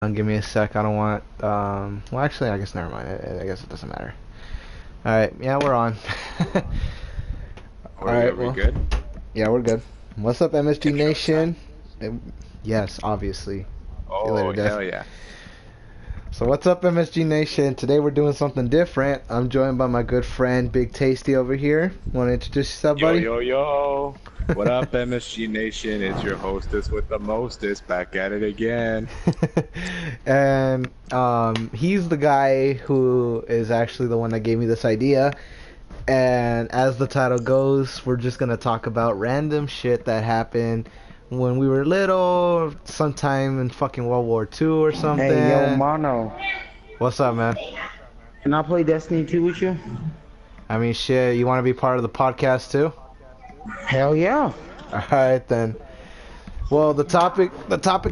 Give me a sec. I don't want. Well, actually, I guess never mind. I guess it doesn't matter. All right. Yeah, we're on. All Are right. we Well, good? yeah, we're good. What's up, MSG Intro time. Nation? Yes, obviously. See you later, Oh, Death. hell yeah. So what's up, MSG Nation? Today we're doing something different. I'm joined by my good friend Big Tasty over here. Want to introduce yourself, Yo, buddy? yo, yo. What up, MSG Nation? It's your hostess with the mostest back at it again. And he's the guy who is actually the one that gave me this idea. And as the title goes, we're just gonna talk about random shit that happened when we were little, sometime in fucking World War II or Hey, yo, something. Mono. What's up, man? Can I play Destiny 2 with you? I mean, shit, you want to be part of the podcast too? Hell yeah. All right then. Well, the topic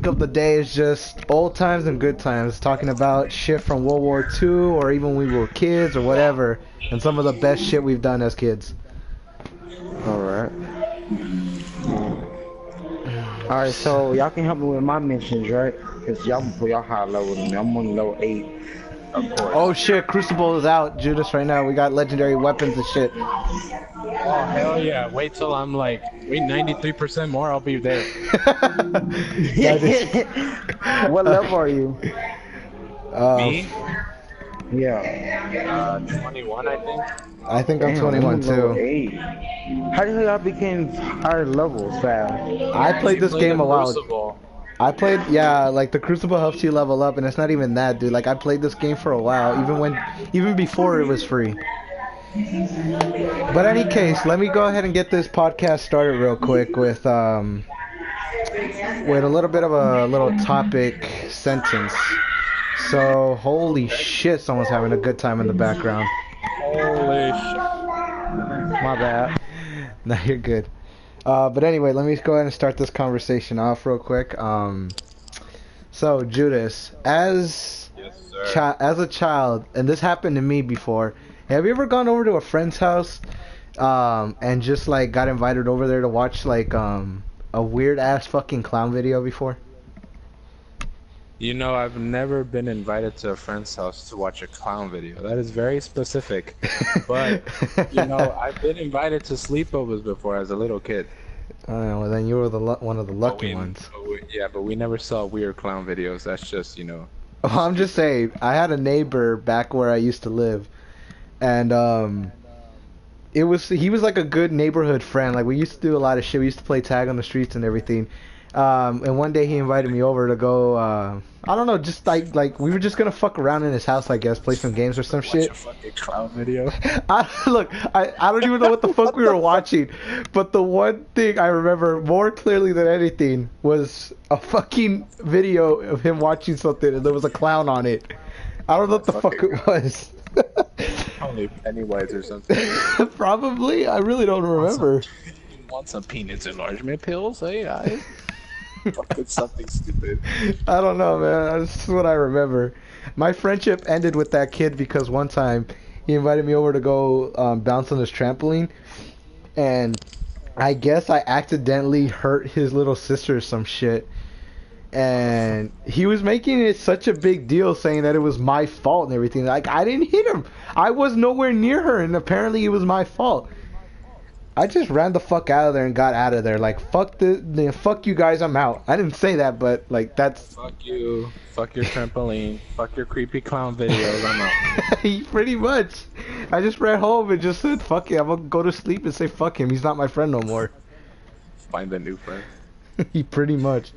of the day is just old times and good times, talking about shit from World War II or even when we were kids or whatever, and some of the best shit we've done as kids. Alright. Alright, so y'all can help me with my mentions, right? Because y'all high level than me. I'm on level 8. Of course. Oh shit, Crucible is out, Judas, right now. We got legendary weapons and shit. Oh, hell yeah. Wait till I'm like, wait, 93% more, I'll be there. That is- What level are you? Me? Yeah. 21, I think. I think I'm Damn, 21 on level too. 8. How the hell y'all became higher levels fast? I played this game a while. Crucible. I played, yeah, like the Crucible helps you level up, and it's not even that, dude. Like I played this game for a while, even before it was free. But any case, let me go ahead and get this podcast started real quick with a little bit of a little topic sentence. So, holy shit, someone's having a good time in the background. Holy shit. My bad. No, you're good. But anyway, let me go ahead and start this conversation off real quick. So Judas, Yes, sir. as a child, and this happened to me before. Have you ever gone over to a friend's house, and just like got invited over there to watch like a weird ass fucking clown video before? You know, I've never been invited to a friend's house to watch a clown video. That is very specific. But, you know, I've been invited to sleepovers before as a little kid. Well, then you were one of the But lucky ones. yeah, but we never saw weird clown videos. That's just, you know. Well, I'm just saying, I had a neighbor back where I used to live, and he was like a good neighborhood friend. Like we used to do a lot of shit. We used to play tag on the streets and everything. And one day he invited me over to go. I don't know, just like we were just gonna fuck around in his house, I guess, play some games or some Watch shit. a fucking clown video. I don't even know what the fuck we were watching, but the one thing I remember more clearly than anything was a fucking video of him watching something, and there was a clown on it. I don't know what the fuck Fucking it was. probably Pennywise or something. Probably, I really don't remember. Want some penis enlargement pills? Hey, I fucking something stupid. I don't know, man. This is what I remember. My friendship ended with that kid because one time he invited me over to go bounce on his trampoline, and I guess I accidentally hurt his little sister or some shit. And he was making it such a big deal, saying that it was my fault and everything. Like, I didn't hit him. I was nowhere near her, and apparently it was my fault. I just ran the fuck out of there and got out of there. Like, fuck you guys, I'm out. I didn't say that, but like that's Fuck you. Fuck your trampoline. Fuck your creepy clown videos. I'm out. pretty much. I just ran home and just said, fuck it. I'm gonna go to sleep and say fuck him. He's not my friend no more. Find a new friend. He pretty much.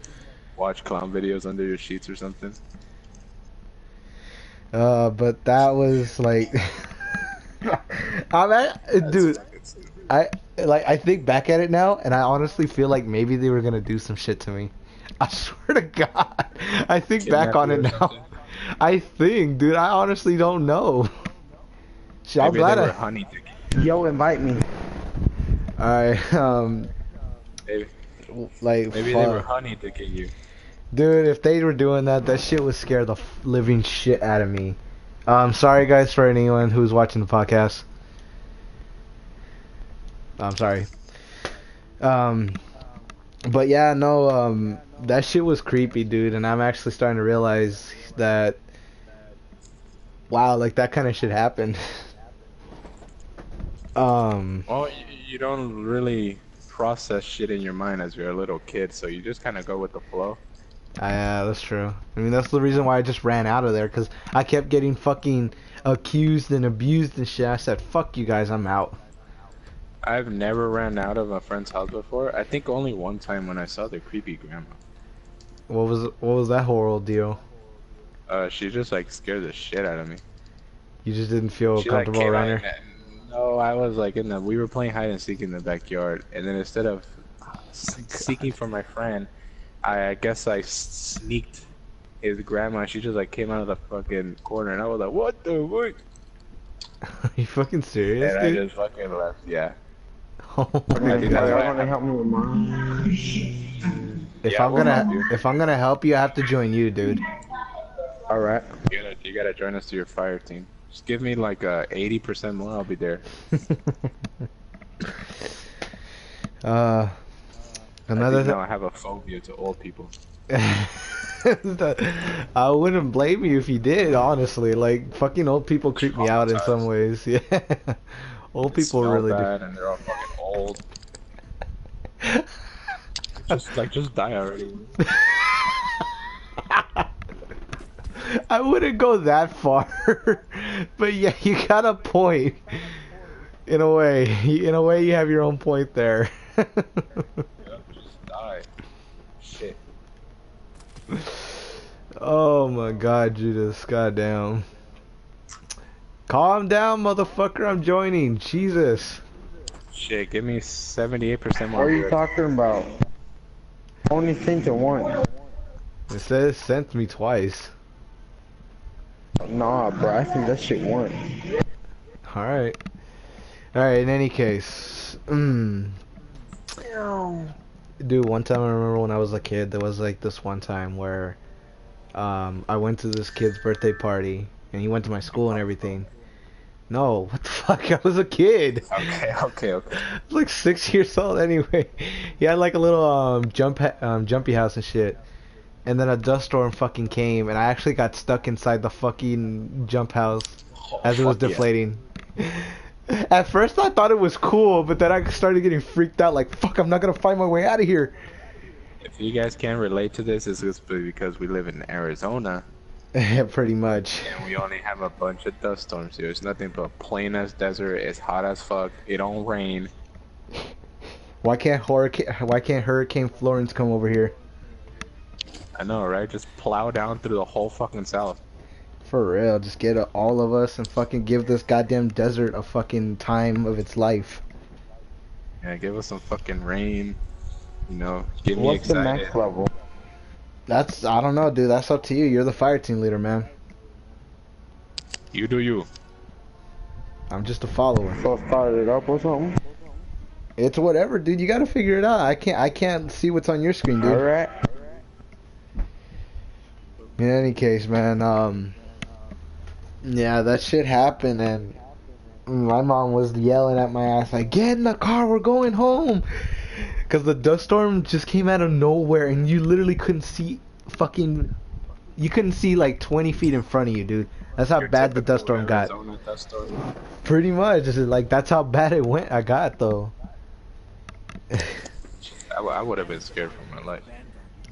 Watch clown videos under your sheets or something. But that was like, dude. I I think back at it now, and I honestly feel like maybe they were gonna do some shit to me. I swear to God, I think back Kidnap on you it or now. something. I think, dude, I honestly don't know. Shit, I'm Maybe they glad were I. honey dicking. Yo, invite me. I Maybe, like maybe they were fuck, honey dicking you. dude. If they were doing that, that shit would scare the living shit out of me. Sorry guys for anyone who's watching the podcast. I'm sorry. Um, but yeah, no. That shit was creepy, dude, and I'm actually starting to realize that, wow, like that kind of shit happened. Well, you don't really process shit in your mind as you're a little kid, so you just kind of go with the flow. Yeah, that's true. I mean, that's the reason why I just ran out of there, because I kept getting fucking accused and abused and shit. I said, fuck you guys, I'm out. I've never ran out of a friend's house before. I think only one time when I saw the creepy grandma. What was that whole deal? She just like scared the shit out of me. You just didn't feel She like comfortable came around out. her? No, I was like we were playing hide and seek in the backyard, and then instead of seeking for my friend, I guess I sneaked his grandma. She just like came out of the fucking corner, and I was like, "What the fuck?" Are you fucking serious, And dude? I just fucking left. Yeah. Oh my Okay, think so that's y'all why I gonna have- help me with mine? If Yeah, I'm we'll gonna help you. if I'm gonna help you, I have to join you, dude. Alright. You gotta join us to your fire team. Just give me like 80% more. I'll be there. Another No, I have a phobia to old people. I wouldn't blame you if you did, honestly. Like, fucking old people creep me out in some ways. Yeah. Old They people smell really bad and they're all fucking old. Just die already. do. I wouldn't go that far. But yeah, you got a point. In a way. In a way, you have your own point there. Yeah, just die. Shit. Oh my god, Judas. Goddamn. Calm down, motherfucker. I'm joining. Jesus. Shit, give me 78% more. What are you good. talking about? Only sent to one. It says sent me twice. Nah, bro, I think that shit won. Alright. Alright, in any case. Dude, one time I remember when I was a kid, there was like this one time where I went to this kid's birthday party and he went to my school and everything. No, what the fuck? I was a kid. Okay. I was like 6 years old anyway. He had like a little jumpy house and shit. And then a dust storm fucking came and I actually got stuck inside the fucking jump house as it was fuck yeah. deflating. At first I thought it was cool, but then I started getting freaked out like, fuck, I'm not gonna find my way out of here. If you guys can relate to this, it's just because we live in Arizona Yeah, pretty much. and we only have a bunch of dust storms here. It's nothing but plain as desert. It's hot as fuck. It don't rain. Why can't Hurricane Florence come over here? I know, right? Just plow down through the whole fucking south. For real, just get all of us and fucking give this goddamn desert a fucking time of its life. Yeah, give us some fucking rain. You know, get me What's the excited. max level? I don't know, dude. That's up to you. You're the fire team leader, man. You do you. I'm just a follower. So start it up or something? It's whatever, dude. You gotta figure it out. I can't see what's on your screen, dude. Alright. In any case, man, yeah, that shit happened, and my mom was yelling at my ass like, "Get in the car, we're going home," because the dust storm just came out of nowhere, and you literally couldn't see you couldn't see like 20 feet in front of you, dude. That's how Your bad the typical dust storm got. Arizona dust storm. Pretty much, like that's how bad it went. I got though. I would have been scared for my life.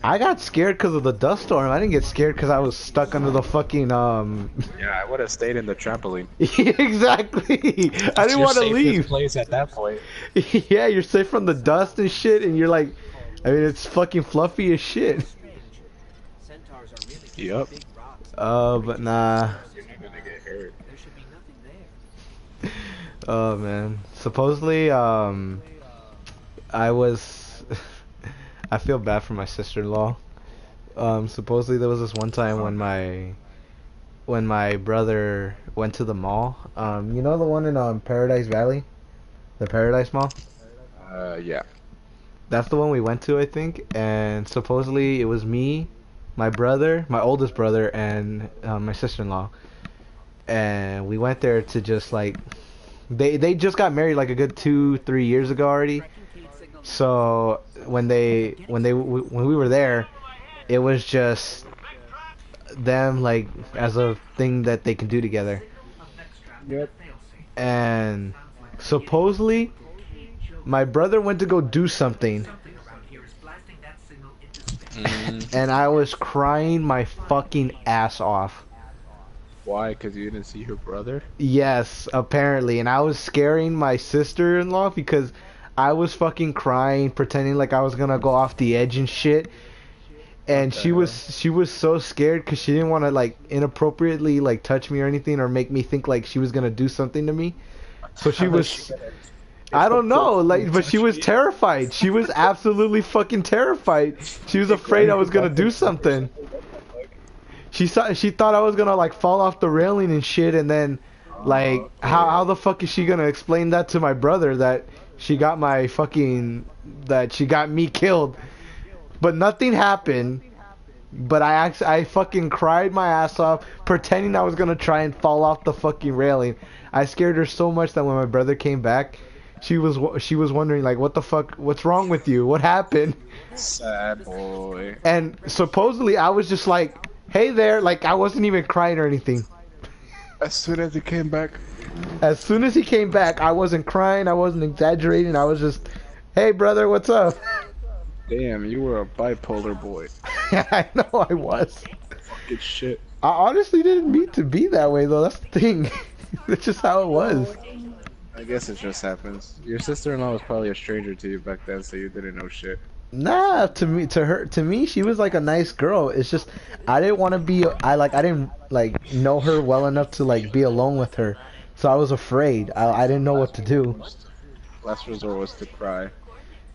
I got scared because of the dust storm. I didn't get scared because I was stuck under the fucking Yeah, I would have stayed in the trampoline. Exactly. I didn't want to leave. Place at that point. Yeah, you're safe from the dust and shit, and you're like, I mean, it's fucking fluffy as shit. Centaurs are really Yep. big rocks. But nah. You're not gonna get hurt. There should be nothing there. Oh man. Supposedly, I was. I feel bad for my sister-in-law. Supposedly there was this one time when my brother went to the mall. You know the one in Paradise Valley, the Paradise Mall. Yeah. That's the one we went to, I think. And supposedly it was me, my brother, my oldest brother, and my sister-in-law. And we went there to just like, they just got married like a good 2-3 years ago already. So when we were there, it was just them like as a thing that they can do together. Yep. And supposedly my brother went to go do something and I was crying my fucking ass off. Why? Because you didn't see your brother? Yes, apparently. And I was scaring my sister-in-law because I was fucking crying, pretending like I was gonna go off the edge and shit. And she was so scared because she didn't want to like inappropriately like touch me or anything or make me think like she was gonna do something to me. So she was, I don't know, like, but she was terrified. She was absolutely fucking terrified. She was afraid I was gonna do something. She thought I was gonna like fall off the railing and shit, and then like how the fuck is she gonna explain that to my brother that she got me killed? But nothing happened. But I fucking cried my ass off, pretending I was gonna try and fall off the fucking railing. I scared her so much that when my brother came back, she was wondering like, what the fuck, what's wrong with you? What happened? Sad boy. And supposedly I was just like, hey there, like I wasn't even crying or anything. As soon as he came back. As soon as he came back, I wasn't crying, I wasn't exaggerating, I was just, hey brother, what's up? Damn, you were a bipolar boy. I know I was. Good shit. I honestly didn't mean to be that way though, that's the thing. That's just how it was. I guess it just happens. Your sister-in-law was probably a stranger to you back then, so you didn't know shit. Nah, to me, she was like a nice girl. It's just, I didn't want to be, I didn't like know her well enough to like be alone with her. So I was afraid. I didn't know what to do. Last resort was to cry.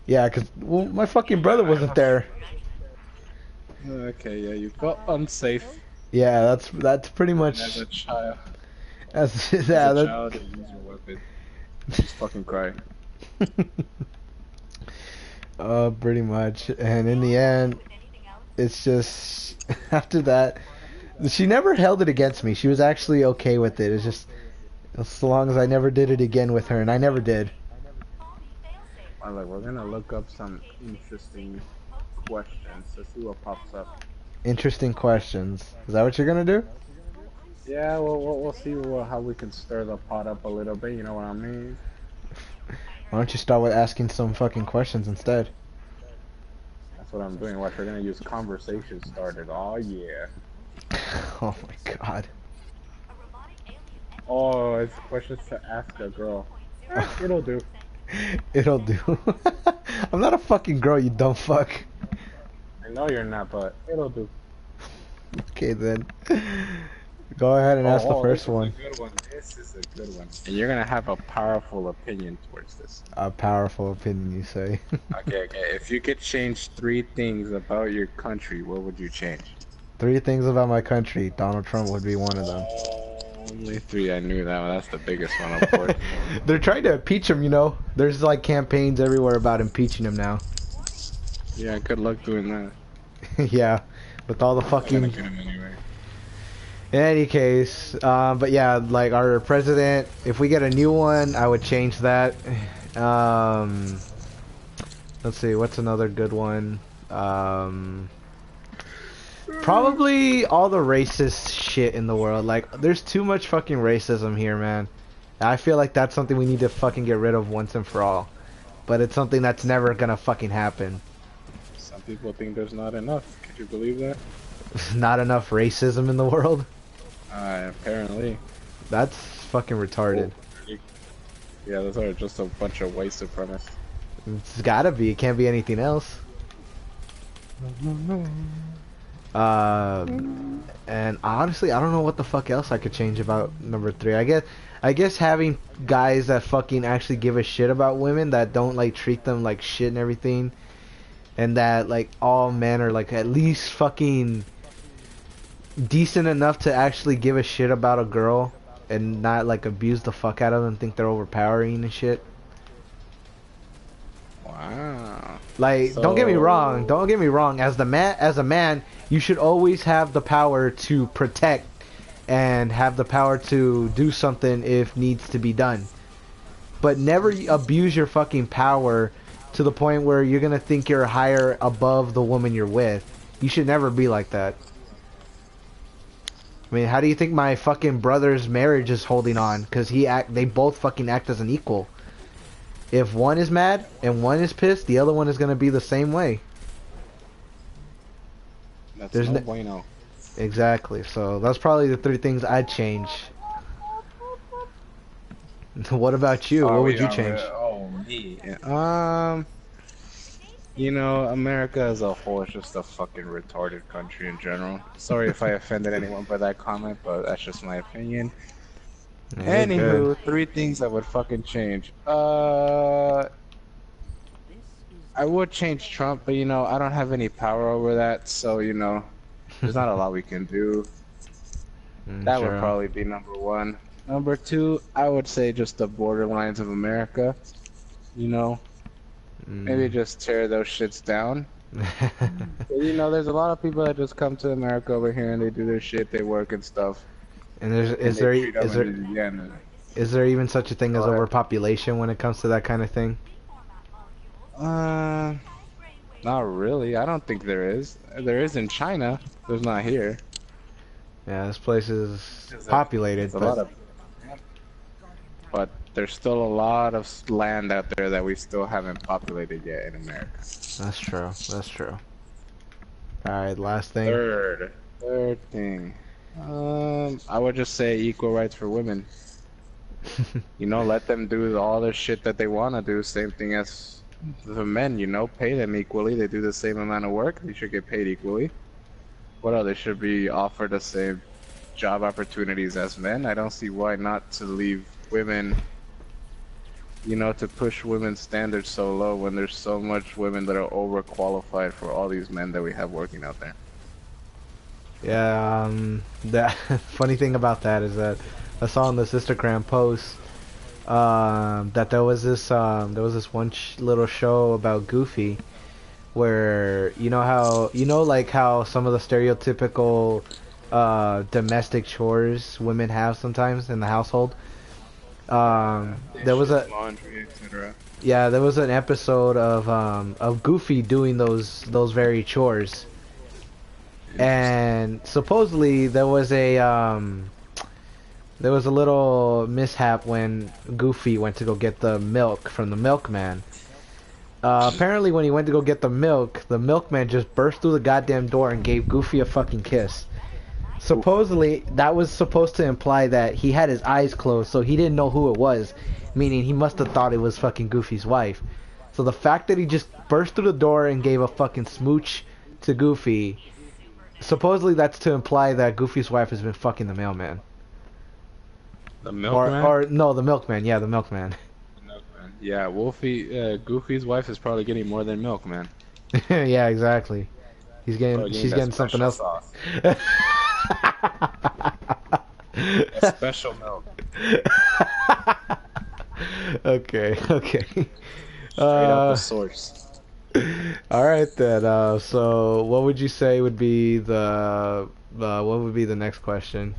Yeah, cause well, my fucking brother wasn't there. Okay, yeah, you felt unsafe Yeah, that's pretty much. as a child. As As yeah, a that, child, you use your weapon. Just fucking cry. pretty much. And in the end, it's just after that, she never held it against me. She was actually okay with it. It's just as long as I never did it again with her, and I never did. Alright, we're gonna look up some interesting questions to see what pops up. Interesting questions. Is that what you're gonna do? Yeah, we'll see how we can stir the pot up a little bit, you know what I mean? Why don't you start with asking some fucking questions instead? That's what I'm doing. Watch, we're gonna use conversation started. Oh yeah. Oh my god. Oh, it's questions to ask a girl. It'll do. It'll do. I'm not a fucking girl, you dumb fuck. I know you're not, but it'll do. Okay then. Go ahead and ask the first one. This is a good one. And you're gonna have a powerful opinion towards this. A powerful opinion, you say. Okay. If you could change 3 things about your country, what would you change? 3 things about my country. Donald Trump would be one of them. Only 3. I knew that one. That's the biggest one, of course. They're trying to impeach him, you know. There's like campaigns everywhere about impeaching him now. Yeah, good luck doing that. Yeah, with all the I'm gonna fucking. get him anyway. In any case, but yeah, like our president, if we get a new one, I would change that. Let's see, what's another good one? Probably all the racist shit in the world. Like, there's too much fucking racism here, man. I feel like that's something we need to fucking get rid of once and for all. But it's something that's never gonna fucking happen. Some people think there's not enough. Could you believe that? Not enough racism in the world? Apparently. That's fucking retarded. Yeah, those are just a bunch of white supremacists. It's gotta be. It can't be anything else. And honestly, I don't know what the fuck else I could change about number 3. I guess having guys that fucking actually give a shit about women, that don't like treat them like shit and everything, and that like all men are like at least fucking decent enough to actually give a shit about a girl and not like abuse the fuck out of them and think they're overpowering and shit. Wow. Like, don't get me wrong, as a man, you should always have the power to protect and have the power to do something if needs to be done. But never abuse your fucking power to the point where you're gonna think you're higher above the woman you're with. You should never be like that. I mean, how do you think my fucking brother's marriage is holding on? Because they both fucking act as an equal. If one is mad and one is pissed, the other one is gonna be the same way. That's no bueno. Exactly. So that's probably the 3 things I'd change. What about you? What would you change? Oh, me. You know, America as a whole is just a fucking retarded country in general. Sorry if I offended anyone by that comment, but that's just my opinion. Yeah, Anywho, 3 things I would fucking change. I would change Trump, but you know, I don't have any power over that, so you know, there's not a lot we can do. That would probably be number 1. Number 2, I would say just the borderlines of America. You know, maybe just tear those shits down. You know, there's a lot of people that just come to America over here and they do their shit, they work and stuff. And is there even such a thing as overpopulation when it comes to that kind of thing? Not really. I don't think there is. There is in China. There's not here. Yeah, this place is populated, but there's still a lot of land out there that we still haven't populated yet in America. That's true. That's true. Alright, last thing. Third thing. I would just say equal rights for women. You know, let them do all the shit that they want to do. Same thing as the men, you know, pay them equally. They do the same amount of work. They should get paid equally. What else? They should be offered the same job opportunities as men. I don't see why not to leave women, you know, to push women's standards so low when there's so much women that are overqualified for all these men that we have working out there. Yeah, the funny thing about that is that I saw on the Sistergram post that there was this one little show about Goofy, where you know how some of the stereotypical domestic chores women have sometimes in the household. There was laundry, etc. Yeah, there was an episode of Goofy doing those very chores, and supposedly there was a little mishap when Goofy went to go get the milk from the milkman. Apparently when he went to go get the milkman just burst through the goddamn door and gave Goofy a fucking kiss. Supposedly, that was supposed to imply that he had his eyes closed, so he didn't know who it was, meaning he must have thought it was fucking Goofy's wife. So the fact that he just burst through the door and gave a fucking smooch to Goofy, supposedly that's to imply that Goofy's wife has been fucking the mailman. The milkman? Or no, the milkman. Yeah, the milkman. Yeah, Goofy's wife is probably getting more than milk, man. Yeah, exactly. She's getting something else. A special milk. Okay. Straight out the source. Alright then, so what would you say would be the next question?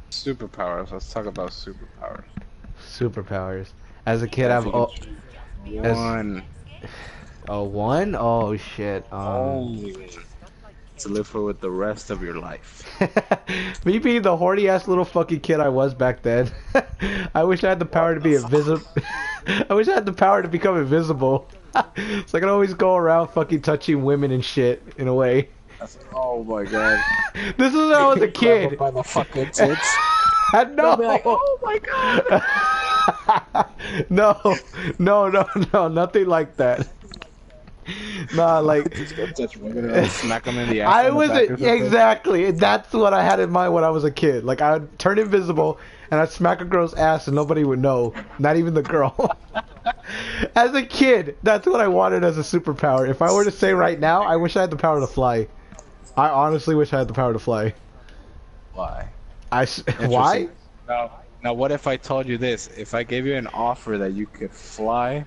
Superpowers. Let's talk about superpowers. Superpowers. As a kid, I've one. One? Oh shit. Only to live for with the rest of your life. Me being the horny ass little fucking kid I was back then. I wish I had the power to be invisible. I wish I had the power to become invisible. So I could always go around fucking touching women and shit in a way. Oh my god. This is when I was a kid. By the fucking tits. No. Like, oh my god. No, nothing like that. Nah, like just go touch women and smack them in the ass. I wasn't exactly. That's what I had in mind when I was a kid. Like I would turn invisible and I'd smack a girl's ass and nobody would know, not even the girl. As a kid, that's what I wanted as a superpower. If I were to say right now, I wish I had the power to fly. I honestly wish I had the power to fly. Why? Why? Now, what if I told you this? If I gave you an offer that you could fly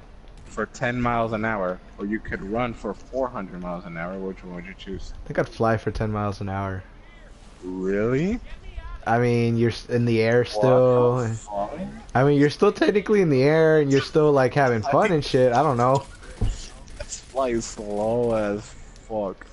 for 10 miles an hour, or you could run for 400 miles an hour, which one would you choose? I think I'd fly for 10 miles an hour. Really? I mean, you're in the air What still. the fuck? I mean, you're still technically in the air, and you're still like having fun and shit. I don't know. It's flying slow as fuck.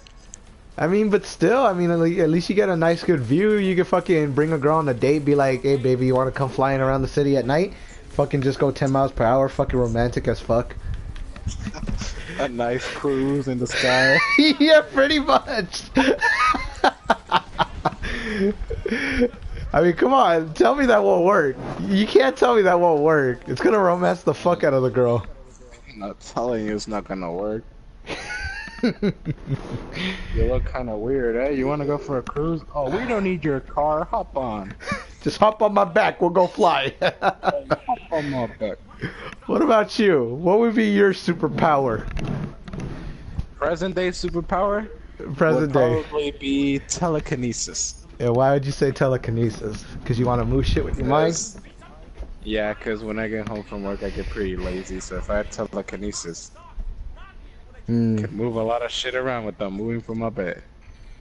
I mean, but still, I mean, at least you get a nice, good view. You can fucking bring a girl on a date, be like, hey, baby, you want to come flying around the city at night? Fucking just go 10 miles per hour, fucking romantic as fuck. A nice cruise in the sky. Yeah, pretty much. I mean, come on, tell me that won't work. You can't tell me that won't work. It's gonna romance the fuck out of the girl. I'm not telling you it's not gonna work. You look kind of weird, eh? You want to go for a cruise? Oh, we don't need your car. Hop on. Just hop on my back, we'll go fly. Hop on my back. What about you? What would be your superpower? Present day superpower Present would day. probably be telekinesis. Yeah, why would you say telekinesis? Because you want to move shit with your mind? Yeah, because when I get home from work, I get pretty lazy. So if I had telekinesis, I could move a lot of shit around without moving from my bed.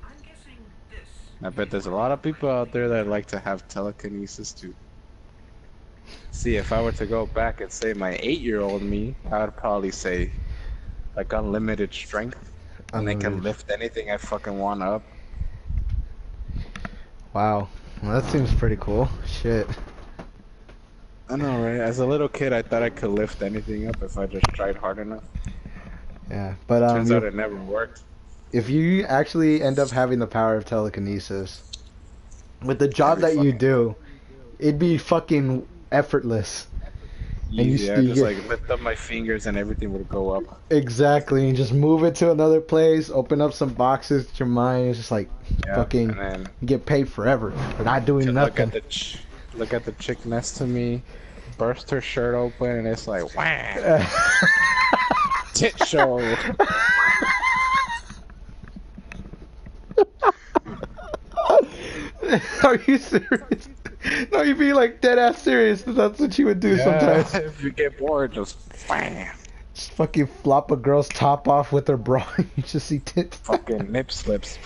I'm guessing this. I bet there's a lot of people out there that like to have telekinesis too. See, if I were to go back and say my 8-year-old me, I would probably say like unlimited strength, and I can lift anything I fucking want up. Wow, well, that seems pretty cool. Shit. I know, right? As a little kid, I thought I could lift anything up if I just tried hard enough. Yeah, but Turns out it never worked. if you actually end up having the power of telekinesis, with the job That'd that be you fun. do, it'd be fucking effortless. And you Easy, I you just get- like lift up my fingers and everything would go up. Exactly, and just move it to another place, open up some boxes with your mind. It's just like Yeah, fucking and then you get paid forever for not doing look nothing. at look at the chick next to me, burst her shirt open, and it's like wham, tit show. Are you serious? No, you be like dead ass serious. That's what you would do sometimes. If you get bored, just wham, Just fucking flop a girl's top off with her bra. You just see tits. fucking nip slips.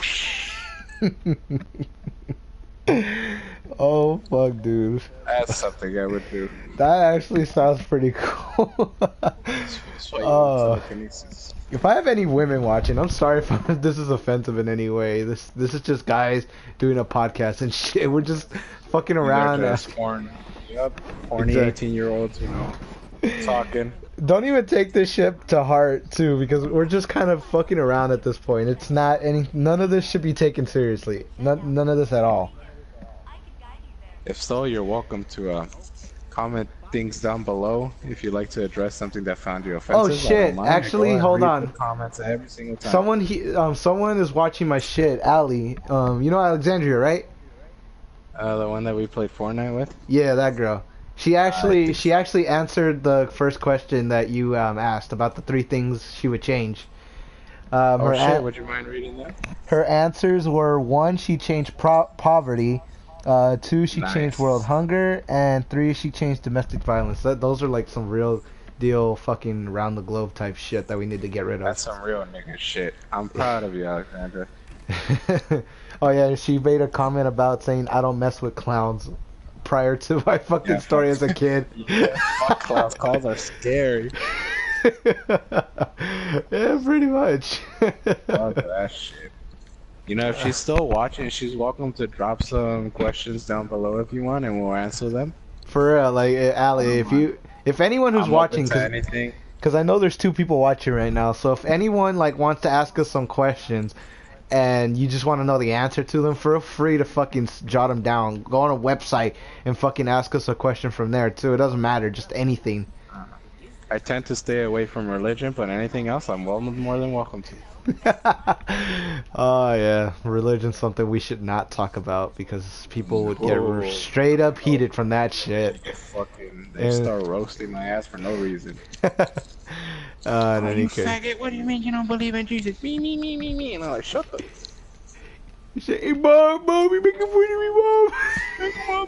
Oh fuck, dude. That's something I would do. That actually sounds pretty cool. That's why you Oh. need telekinesis. If I have any women watching, I'm sorry if this is offensive in any way. This is just guys doing a podcast and shit. We're just fucking around. They're just horny. Yep, horny Exactly. 18-year-olds, you know, talking. Don't even take this shit to heart too, because we're just kind of fucking around at this point. It's not any. None of this should be taken seriously. None of this at all. If so, you're welcome to comment things down below if you'd like to address something that found you offensive. Oh, I don't shit. mind. Actually, Go ahead, hold read on. the comments every single time. Someone is watching my shit. Allie. You know Alexandria, right? The one that we played Fortnite with. Yeah, that girl. She actually answered the first question that you asked about the 3 things she would change. Oh shit! Would you mind reading that? Her answers were: 1, she changed poverty; 2, she Nice. changed world hunger; and 3, she changed domestic violence. Those are like some real deal fucking round the globe type shit that we need to get rid of. That's some real nigga shit. I'm proud of you, Alexandra. Oh yeah, she made a comment about saying I don't mess with clowns prior to my fucking Yeah, story fuck. as a kid. Yeah, fuck clowns. Calls are scary. Yeah, pretty much. Fuck that shit. You know, if she's still watching, she's welcome to drop some questions down below if you want, and we'll answer them. For real, like Allie, if anyone who's I'm watching, open to anything. because I know there's 2 people watching right now, so if anyone like wants to ask us some questions, and you just want to know the answer to them, feel free to fucking jot them down. Go on a website and fucking ask us a question from there too. It doesn't matter, just anything. I tend to stay away from religion, but anything else, I'm more than welcome to. Oh yeah, religion's something we should not talk about because people would get No. straight up heated from that shit. They start roasting my ass for no reason. In any case. Faggot, what do you mean you don't believe in Jesus? Me. And I'm like, shut the You say, hey, Mom, you making fun of me, Mom?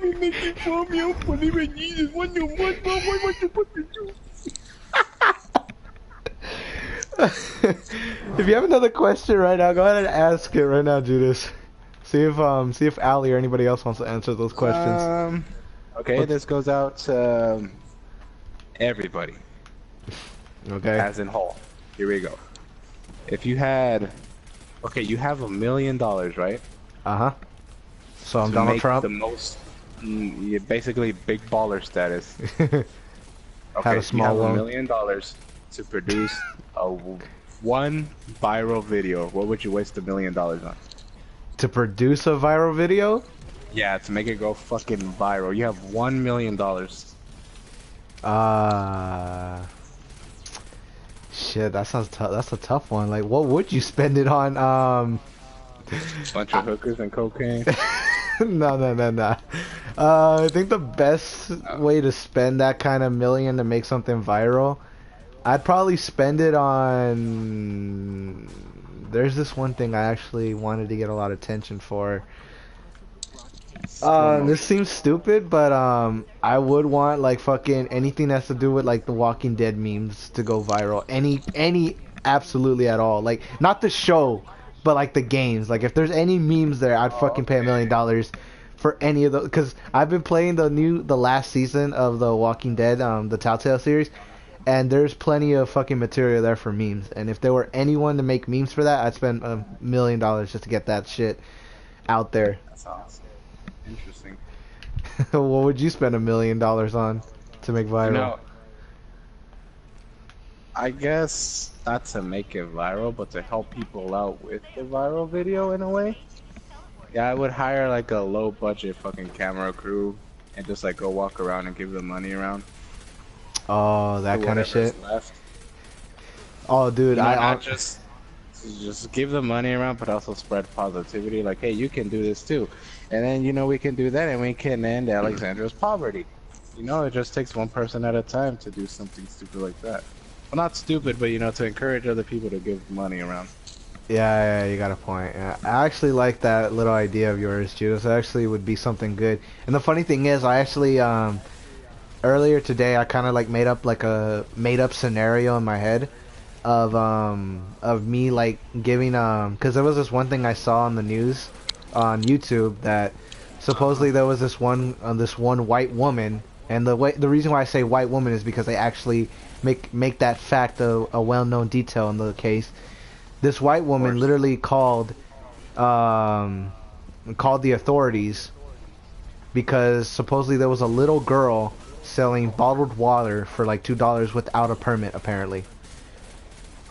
Mommy making fun of me. I don't believe in Jesus. What you want, Mom? What am I supposed to do? If you have another question right now, go ahead and ask it right now, Judas. See if Ali or anybody else wants to answer those questions. Okay, this goes out to everybody, Okay. as in whole. Here we go. If you had, okay, you have $1 million, right? Uh-huh. So I'm To Donald make Trump. the most, yeah, basically big baller status. Okay, a you small have loan. $1 million to produce one viral video. What would you waste $1 million on? To produce a viral video? Yeah, to make it go fucking viral. You have $1 million. Shit, that sounds tough. That's a tough one. Like, what would you spend it on? Bunch of hookers and cocaine. No. I think the best way to spend that kind of million to make something viral, I'd probably spend it on. There's this one thing I actually wanted to get a lot of attention for. This seems stupid, but I would want like fucking anything that has to do with like the Walking Dead memes to go viral. Any, absolutely at all. Like not the show, but like the games. Like if there's any memes there, I'd fucking pay $1 million for any of those. Cause I've been playing the last season of the Walking Dead, the Telltale series, and there's plenty of fucking material there for memes. And if there were anyone to make memes for that, I'd spend $1 million just to get that shit out there. That's awesome. Interesting. What would you spend $1 million on to make viral? You know, I guess not to make it viral, but to help people out with the viral video in a way. Yeah, I would hire like a low budget fucking camera crew and just like go walk around and give them money around. Oh, that kind of shit. Left. Oh, dude, You know, I not just give them money around, but also spread positivity. Like, hey, you can do this too, and then you know we can do that, and we can end Alexandra's poverty. You know, it just takes one person at a time to do something stupid like that. Well, not stupid, but you know, to encourage other people to give money around. Yeah, you got a point. Yeah. I actually like that little idea of yours, Judas. It actually would be something good. And the funny thing is, I actually earlier today I kind of like made up scenario in my head of me like giving because there was this one thing I saw on the news on YouTube that supposedly there was this one white woman, and the reason why I say white woman is because they actually make that fact a well-known detail in the case. This white woman literally called the authorities because supposedly there was a little girl selling bottled water for like $2 without a permit, apparently.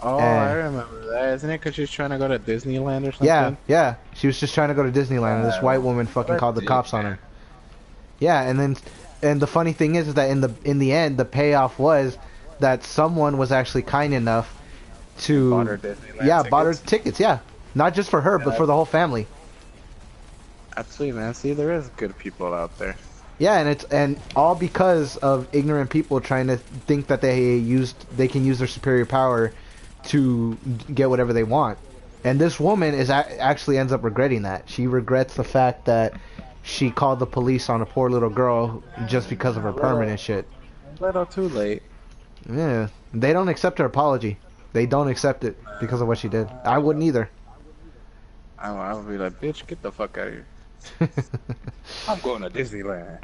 Oh, I remember that. Isn't it because she's trying to go to Disneyland or something? Yeah. She was just trying to go to Disneyland, and this white woman fucking called the cops on her. Yeah, and the funny thing is that in the end, the payoff was that someone was actually kind enough to Bought her Disneyland bought her tickets. tickets. Yeah, not just for her, but for the whole family. That's sweet, man. See, there is good people out there. Yeah, and all because of ignorant people trying to think that they can use their superior power to get whatever they want. And this woman actually ends up regretting that. She regrets the fact that she called the police on a poor little girl just because of her permit and shit. A little too late. Yeah, they don't accept her apology. They don't accept it because of what she did. I wouldn't either. I would be like, bitch, get the fuck out of here. I'm going to Disneyland.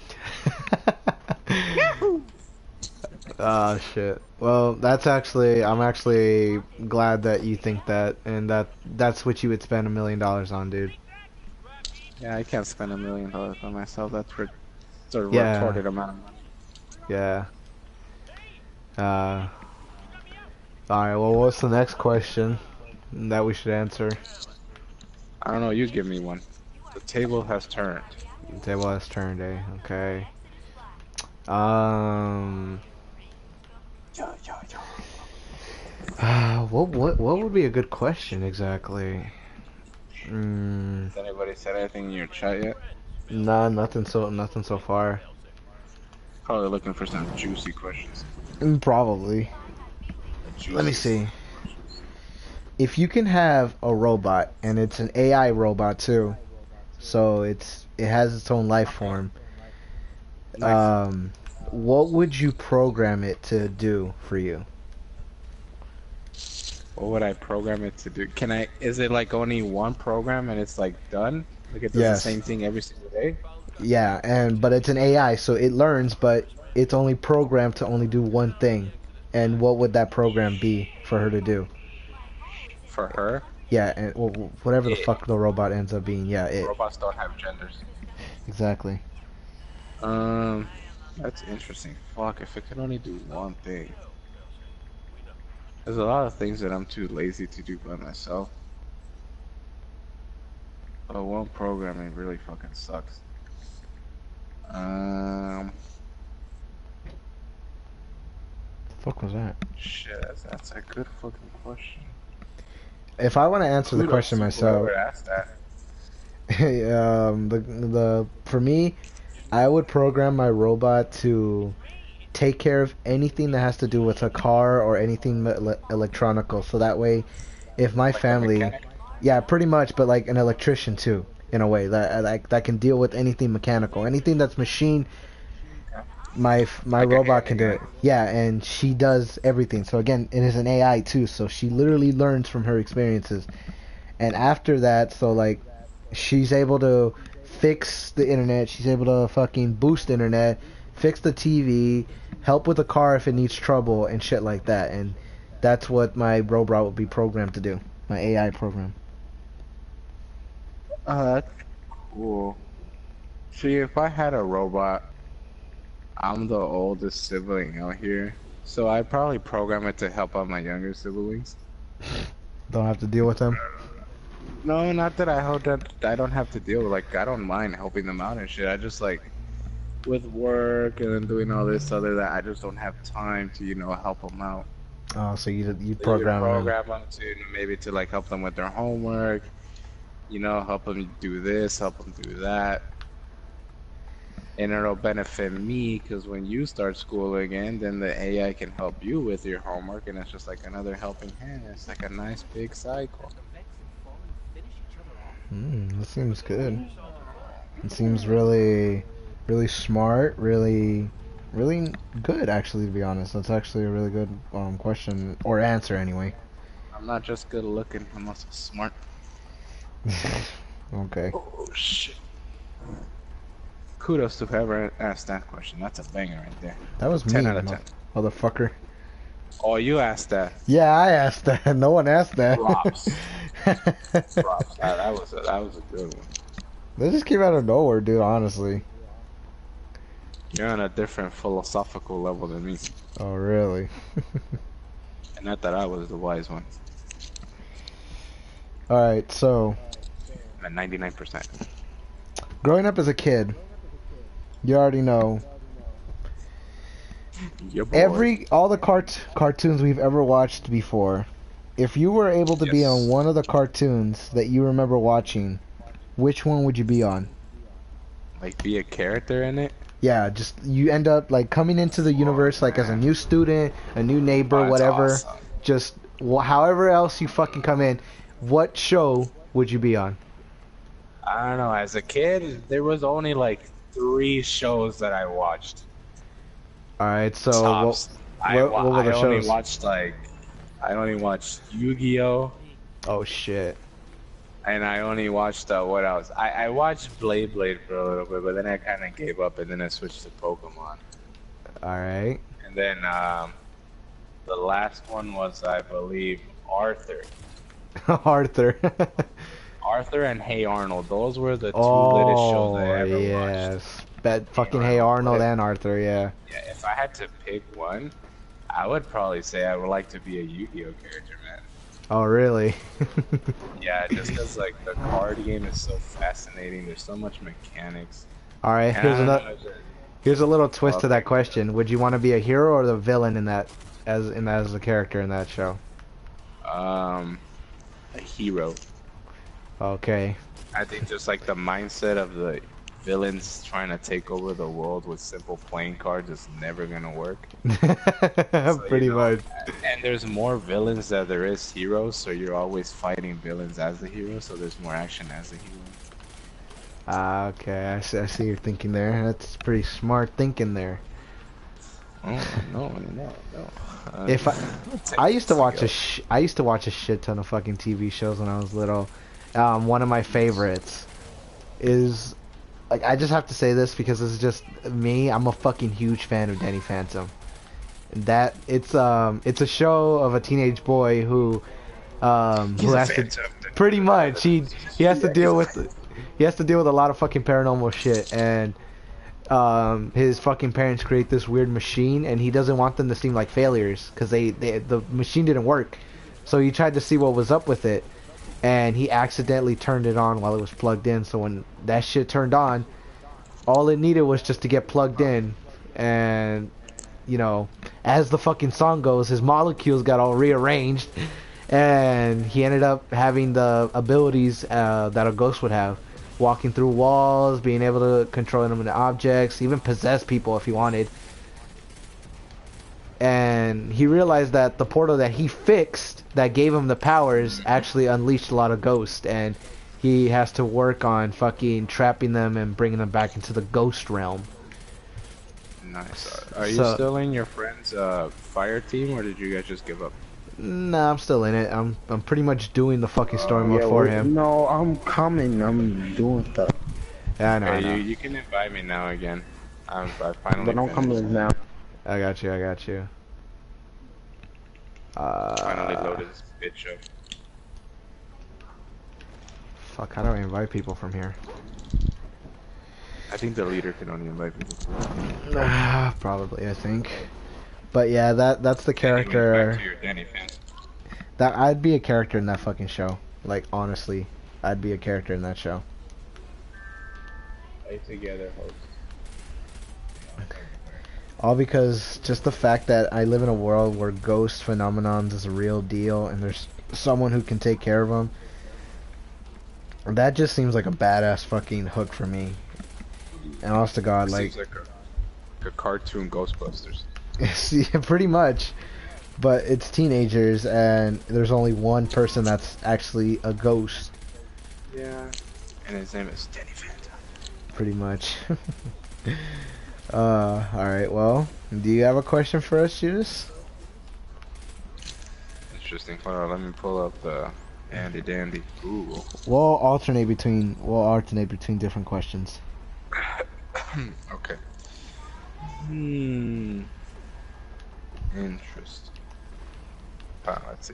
Oh shit. Well, I'm actually glad that you think that, and that's what you would spend $1 million on, dude. Yeah, I can't spend $1 million on myself. That's sort of Yeah. retarded amount of money. Yeah. Alright, well, what's the next question that we should answer? I don't know. You give me one. The table has turned. The table has turned, eh? Okay. What would be a good question exactly? Has anybody said anything in your chat yet? Nah, nothing so far. Probably looking for some juicy questions. Probably. Let me see. If you can have a robot, and it's an AI robot too, so it has its own life form. What would you program it to do for you? What would I program it to do? Is it like only one program and it's like done? Like it does the Yes. same thing every single day. Yeah, but it's an AI, so it learns, but it's only programmed to only do one thing. And what would that program be for her to do? For her, Yeah, and whatever the it, fuck the robot ends up being. Yeah, it. robots don't have genders. Exactly. Um, that's interesting. Fuck, if it could only do one thing. There's a lot of things that I'm too lazy to do by myself. But one programming really fucking sucks. Um, The fuck was that? shit, that's a good fucking question. If I want to answer the Kudos question to myself, whoever asked that. the for me, I would program my robot to take care of anything that has to do with a car or anything electronical. So that way, if my Like a family, mechanic? yeah, pretty much, but like an electrician too, in a way that can deal with anything mechanical, anything that's machine. My Like a robot can do handyman. it. Yeah, and she does everything. So again, it is an AI too. So she literally learns from her experiences. And after that, so like, she's able to fix the internet. She's able to fucking boost the internet, fix the TV, help with the car if it needs trouble and shit like that. And that's what my robot would be programmed to do. My AI program. That's cool. See, if I had a robot, I'm the oldest sibling out here, so I'd probably program it to help out my younger siblings. Don't have to deal with them. No, not that I hope that I don't have to deal with, like, I don't mind helping them out and shit. I just, like, with work and then doing all this other that, I just don't have time to, help them out. Oh, so you So you program them. program them to, maybe to, like, help them with their homework, help them do this, help them do that. And it'll benefit me because when you start school again, then the AI can help you with your homework, and it's just like another helping hand. It's like a nice big cycle. That seems good. It seems really, really smart. Really, really good. Actually, to be honest, that's actually a really good question or answer anyway. I'm not just good looking, I'm also smart. Okay. Oh shit. Kudos to whoever asked that question. That's a banger right there. That was 10 me, out of 10. motherfucker. Oh, you asked that. Yeah, I asked that. No one asked that. Props. Props. That was a good one. That just came out of nowhere, dude. Honestly. You're on a different philosophical level than me. Oh, really? And not that I was the wise one. All right. So, I'm at 99%. growing up as a kid, you already know Your boy. all the cartoons we've ever watched before. If you were able to be Yes. on one of the cartoons that you remember watching, which one would you be on? Like, be a character in it? Yeah, just you end up like coming into the universe like as a new student, a new neighbor, Oh, that's whatever. awesome. Just however else you fucking come in, what show would you be on? I don't know. As a kid, there was only like 3 shows that I watched. All right, so Tops. what were the I only shows? watched I only watched Yu-Gi-Oh! Oh shit. And I only watched what else? I watched Blade for a little bit, but then I kind of gave up, and then I switched to Pokemon. All right. And then the last one was, I believe, Arthur. Arthur. Arthur and Hey Arnold. Those were the two latest shows Oh I ever watched. yes. Bet fucking Hey Arnold and Arthur, yeah. Yeah, if I had to pick one, I would probably say I would like to be a Yu-Gi-Oh character, man. Oh really? Yeah, just because like the card game is so fascinating. There's so much mechanics. All right. And Here's I don't another. know, just- Here's a little twist to Okay. that question. Would you want to be a hero or the villain in that as a character in that show? A hero. Okay. I think just like the mindset of the villains trying to take over the world with simple playing cards is never gonna work. So, Pretty much. And there's more villains than there is heroes, so you're always fighting villains as the hero, so there's more action as the hero. Ah, okay. I see you're thinking there. That's pretty smart thinking there. Oh, no. If I used to watch I used to watch a shit ton of fucking TV shows when I was little. One of my favorites is like I just have to say this because this is just me. I'm a fucking huge fan of Danny Phantom. That it's a show of a teenage boy who has to pretty much he has to deal with a lot of fucking paranormal shit, and his fucking parents create this weird machine, and he doesn't want them to seem like failures because the machine didn't work. So he tried to see what was up with it, and he accidentally turned it on while it was plugged in. So when that shit turned on, all it needed was just to get plugged in, and you know, as the fucking song goes, his molecules got all rearranged, and he ended up having the abilities that a ghost would have. Walking through walls, being able to control inanimate objects, even possess people if he wanted. And he realized that the portal that he fixed that gave him the powers actually unleashed a lot of ghosts, and he has to work on fucking trapping them and bringing them back into the ghost realm. Nice. Are you still in your friend's fire team, or did you guys just give up? Nah, I'm still in it. I'm pretty much doing the fucking story mode for him. No, I'm coming. I'm doing stuff. Yeah, I know. Hey, I know. you can invite me now again. I finally. But I'm coming now. I got you. I got you. Finally loaded this bitch up. Fuck, how do I invite people from here? I think the leader can only invite people. Probably, I think. But yeah, that's the Anyways, character. back to your Danny fan. That I'd be a character in that fucking show. Like honestly, I'd be a character in that show. Play together, host. All because just the fact that I live in a world where ghost phenomenons is a real deal, and there's someone who can take care of them. That just seems like a badass fucking hook for me. And honest to God, like, seems like a cartoon Ghostbusters. yeah, pretty much. But it's teenagers, and there's only one person that's actually a ghost. Yeah. And his name is Danny Phantom. Pretty much. Alright, well, do you have a question for us, Judas? Interesting. Hold on, let me pull up the Andy Dandy Google. We'll alternate between different questions. Okay. Interesting. Let's see.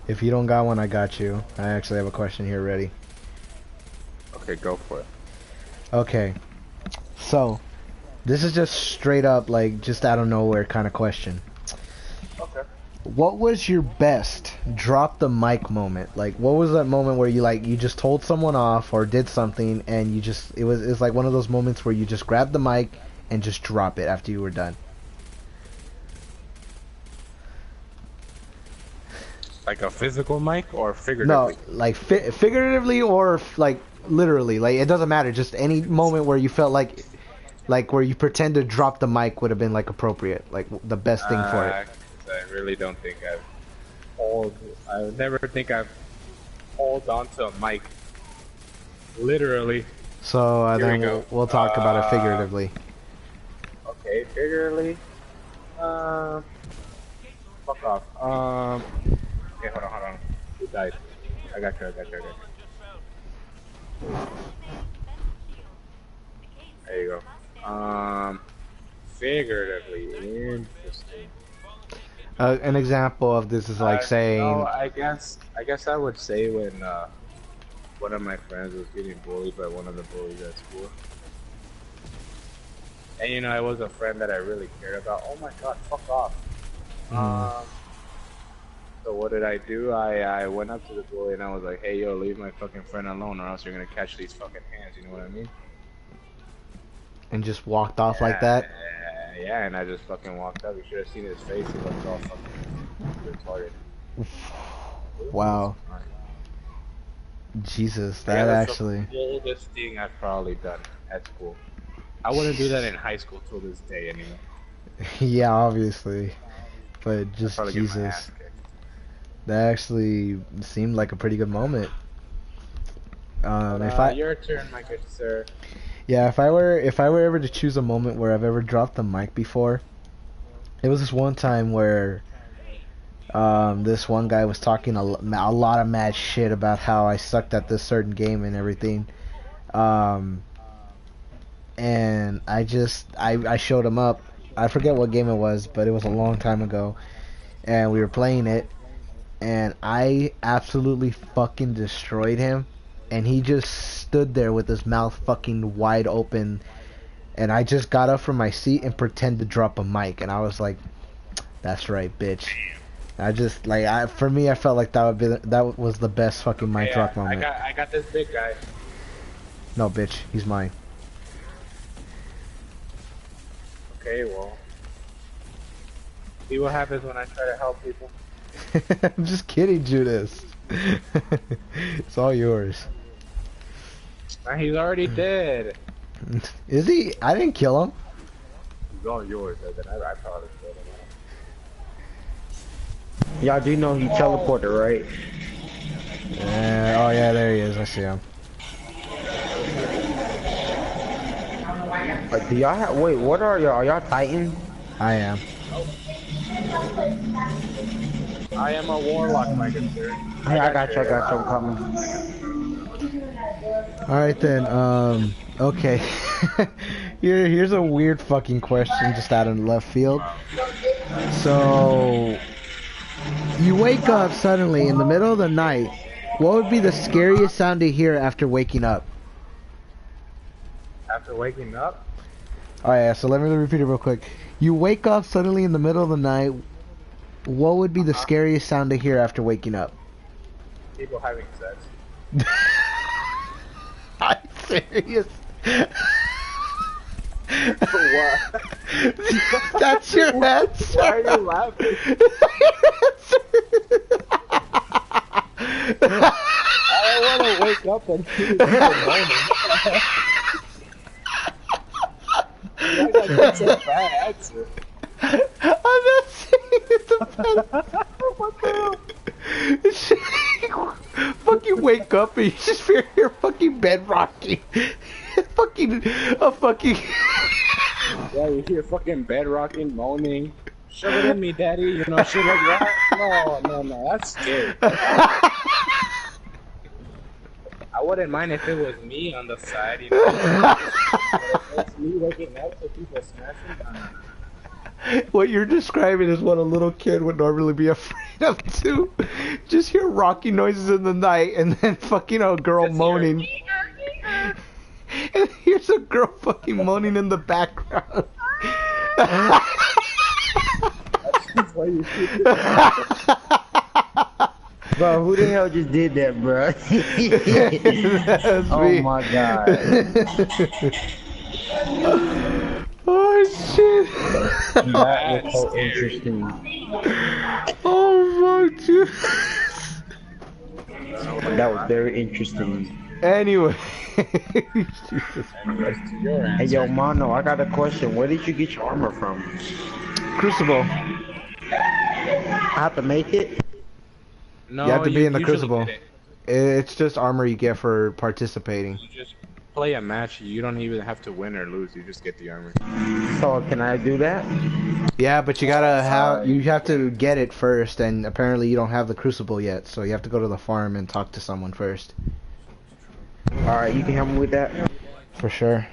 If you don't got one, I got you. I actually have a question here ready. Okay, go for it. Okay. So, this is just straight up, like, just out of nowhere kind of question. Okay. What was your best drop the mic moment? Like, what was that moment where you just told someone off or did something and it's like one of those moments where you just grab the mic and just drop it after you were done? Like a physical mic or figuratively? No, like figuratively or like literally. Like, it doesn't matter. Just any moment where you felt like where you pretend to drop the mic would have been like appropriate, like the best thing for it. I really don't think I would never think I've hold onto a mic. Literally. So Here then we go. we'll talk about it figuratively. Okay, figuratively. Fuck off. Okay, hold on. Who died? I got you. There you go. Figuratively, interesting. An example of this is like saying. No, I guess I would say when one of my friends was getting bullied by one of the bullies at school. And you know, it was a friend that I really cared about. Oh my god, fuck off. So what did I do? I went up to the bully and I was like, hey yo, leave my fucking friend alone or else you're gonna catch these fucking hands, you know what I mean? And just walked off like that? Yeah, and I just fucking walked up. You should have seen his face. He looked all fucking retarded. Wow. Jesus, that Yeah, that's actually. the oldest thing I've probably done at school. I wouldn't do that in high school till this day anyway. Yeah, obviously. But just Probably get my Jesus. ass kicked. That actually seemed like a pretty good moment. If I Your turn, my good sir. Yeah, if I were ever to choose a moment where I've ever dropped the mic before, it was this one time where this one guy was talking a lot of mad shit about how I sucked at this certain game and everything. Um, and I showed him up. I forget what game it was, but it was a long time ago, and we were playing it, and I absolutely fucking destroyed him, and he just stood there with his mouth fucking wide open, and I just got up from my seat and pretended to drop a mic, and I was like, "That's right, bitch." I just for me, I felt like that was the best fucking mic drop moment. I got this big guy. No, bitch, he's mine. Okay, well, see what happens when I try to help people. I'm just kidding, Judas. It's all yours. Nah, he's already dead. Is he? I didn't kill him. He's all yours. I probably killed him. Y'all do know he teleported, right? Oh yeah, there he is. I see him. Do y'all have, wait, what are y'all? Are y'all Titan? I am. I am a warlock, my good sir. Hey, I got you, I'm coming. Alright then, okay. Here's a weird fucking question just out of left field. So, you wake up suddenly in the middle of the night. What would be the scariest sound to hear after waking up? After waking up? Oh yeah, so let me repeat it real quick. You wake up suddenly in the middle of the night. What would be the scariest sound to hear after waking up? People having sex. I'm serious. What? That's your answer. Why are you laughing? I don't want to wake up and see the morning. That's a bad answer. I'm not saying it's a bad. What the hell? Fucking wake up and you just hear your fucking bed rocking. a fucking. Yeah, you hear fucking bed rocking, moaning. Shove it in me, daddy. You know, shit like that. No, that's scary. I wouldn't mind if it was me on the side, you know. But if it's me waking up to people smashing down. What you're describing is what a little kid would normally be afraid of too. Just hear rocking noises in the night and then fucking a girl moaning. And here's a girl fucking moaning in the background. That's why you shoot. Bro, who the hell just did that, bro? Oh me. my god. Oh shit. That was so interesting. Oh fuck, dude. That was very interesting. Anyway. Anyways, to your answer. Hey, yo, Mono, I got a question. Where did you get your armor from? Crucible. I have to make it? No, You have to be in the usually Crucible. get it. It's just armor you get for participating. You just play a match. You don't even have to win or lose. You just get the armor. So, can I do that? Yeah, but you have to get it first, and apparently you don't have the Crucible yet, so you have to go to the farm and talk to someone first. Alright, you can help me with that? For sure.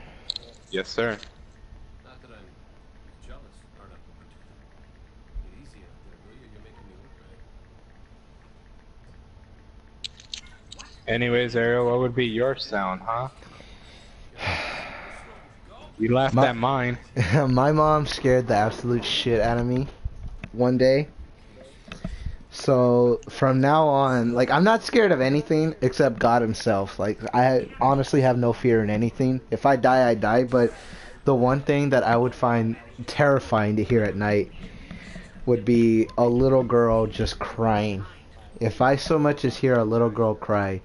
Yes, sir. Not that I'm jealous, or not particularly. Easy out there, will you? You're making me look bad. Anyways, Ariel, what would be your sound, huh? You laughed at mine. My mom scared the absolute shit out of me one day. So from now on, like, I'm not scared of anything except God himself. Like, I honestly have no fear in anything. If I die, I die. But the one thing that I would find terrifying to hear at night would be a little girl just crying. If I so much as hear a little girl cry,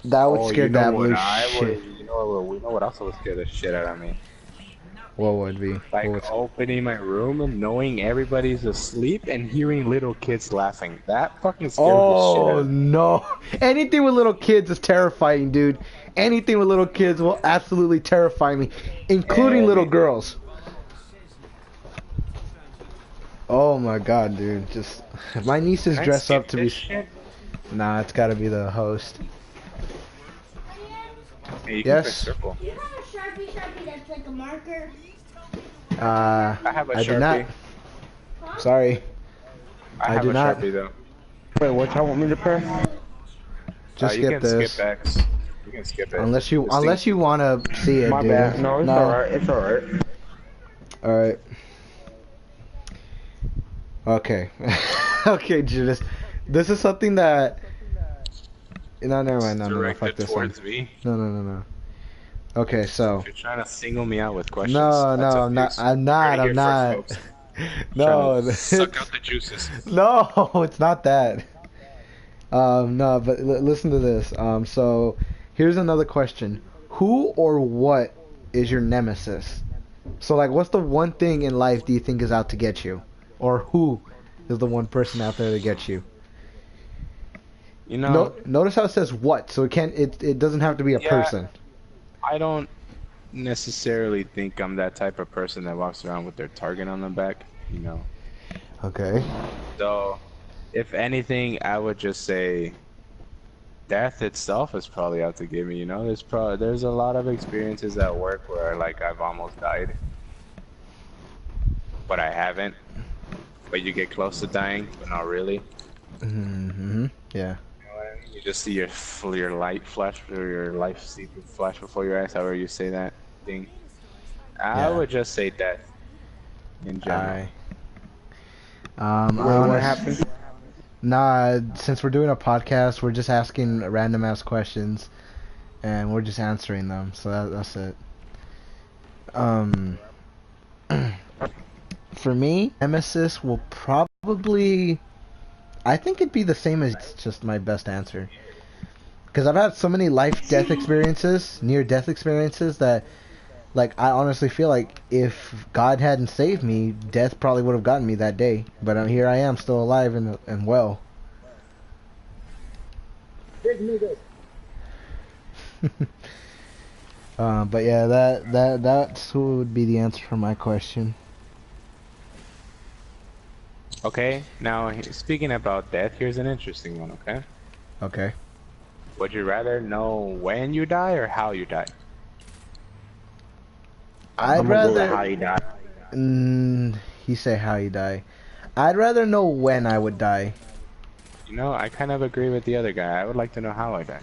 that would scare the absolute shit. You know what else would scare the shit out of me? What would be? Like What would... opening my room and knowing everybody's asleep and hearing little kids laughing. That fucking scares the shit out Oh of me. no! Anything with little kids is terrifying, dude. Anything with little kids will absolutely terrify me, including little Anything. girls. Oh my god, dude! Just my nieces Can I dress skip up to this be. shit? Nah, it's gotta be the host. Hey, you can Yes. press circle. Do you have a Sharpie that's like a marker? I have a I Sharpie. do not. Sorry, I I have do a not. Sharpie though. Wait, what y'all want me to press? just you skip can this. skip X. You can skip it. Unless you wanna see it, My dude. bad. No, it's alright. It's alright. All right. Okay. Okay, Judas. This is something that. No, never mind. No, Directed fuck this one. towards me. No. Okay, so. If you're trying to single me out with questions. No, that's no, up I'm to not. you. I'm not. Heard it I'm here not. first, folks. No, Trying to suck out the juices. no, it's not that. No, but listen to this. So here's another question: who or what is your nemesis? So, like, what's the one thing in life do you think is out to get you, or who is the one person out there to get you? You know, Notice how it says what, so it can't. It doesn't have to be a Yeah. person. I don't necessarily think I'm that type of person that walks around with their target on the back, you know. Okay. So, if anything, I would just say death itself is probably out to get me, you know. There's a lot of experiences at work where like I've almost died, but I haven't. But you get close to dying, but not really. Mm-hmm. Yeah. You know what I mean? You just see your light flash or your life see flash before your eyes, however you say that thing. I Yeah. would just say death in general. I What honest- happened? Nah, since we're doing a podcast, we're just asking random ass questions, and we're just answering them. So that's it. For me, Nemesis will probably, I think it'd be the same as it's just my best answer. Because I've had so many life-death experiences, near-death experiences that, like, I honestly feel like if God hadn't saved me, death probably would have gotten me that day. But here I am, still alive and well. But yeah, that's who would be the answer for my question. Okay, now speaking about death, here's an interesting one, okay? Okay. Would you rather know when you die or how you die? I'd I'm gonna go with rather. how you die. You say how you die. I'd rather know when I would die. You know, I kind of agree with the other guy. I would like to know how I die.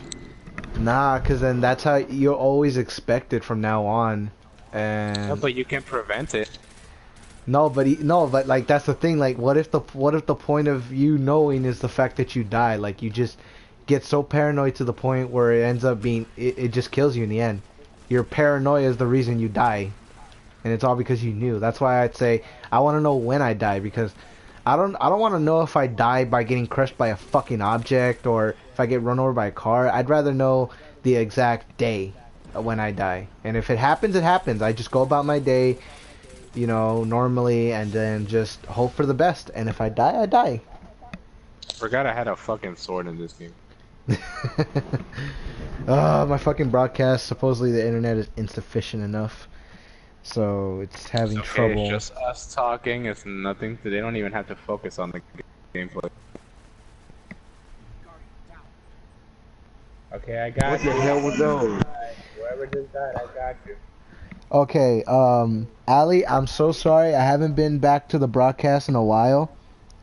Nah, cause then that's how you'll always expect it from now on. And No, but you can prevent it. no, but like that's the thing. Like, what if the point of you knowing is the fact that you die? Like, you just get so paranoid to the point where it ends up being it just kills you in the end. Your paranoia is the reason you die, and it's all because you knew. That's why I'd say I want to know when I die, because I don't want to know if I die by getting crushed by a fucking object or if I get run over by a car. I'd rather know the exact day when I die. And if it happens, it happens. I just go about my day, you know, normally, and then just hope for the best. And if I die, I die. Forgot I had a fucking sword in this game. My fucking broadcast. Supposedly the internet is insufficient enough, so it's having Okay, trouble. it's just us talking. It's nothing. They don't even have to focus on the gameplay. Okay, I got What the hell was those? Whoever just died, I got you. Okay, Ali, I'm so sorry. I haven't been back to the broadcast in a while,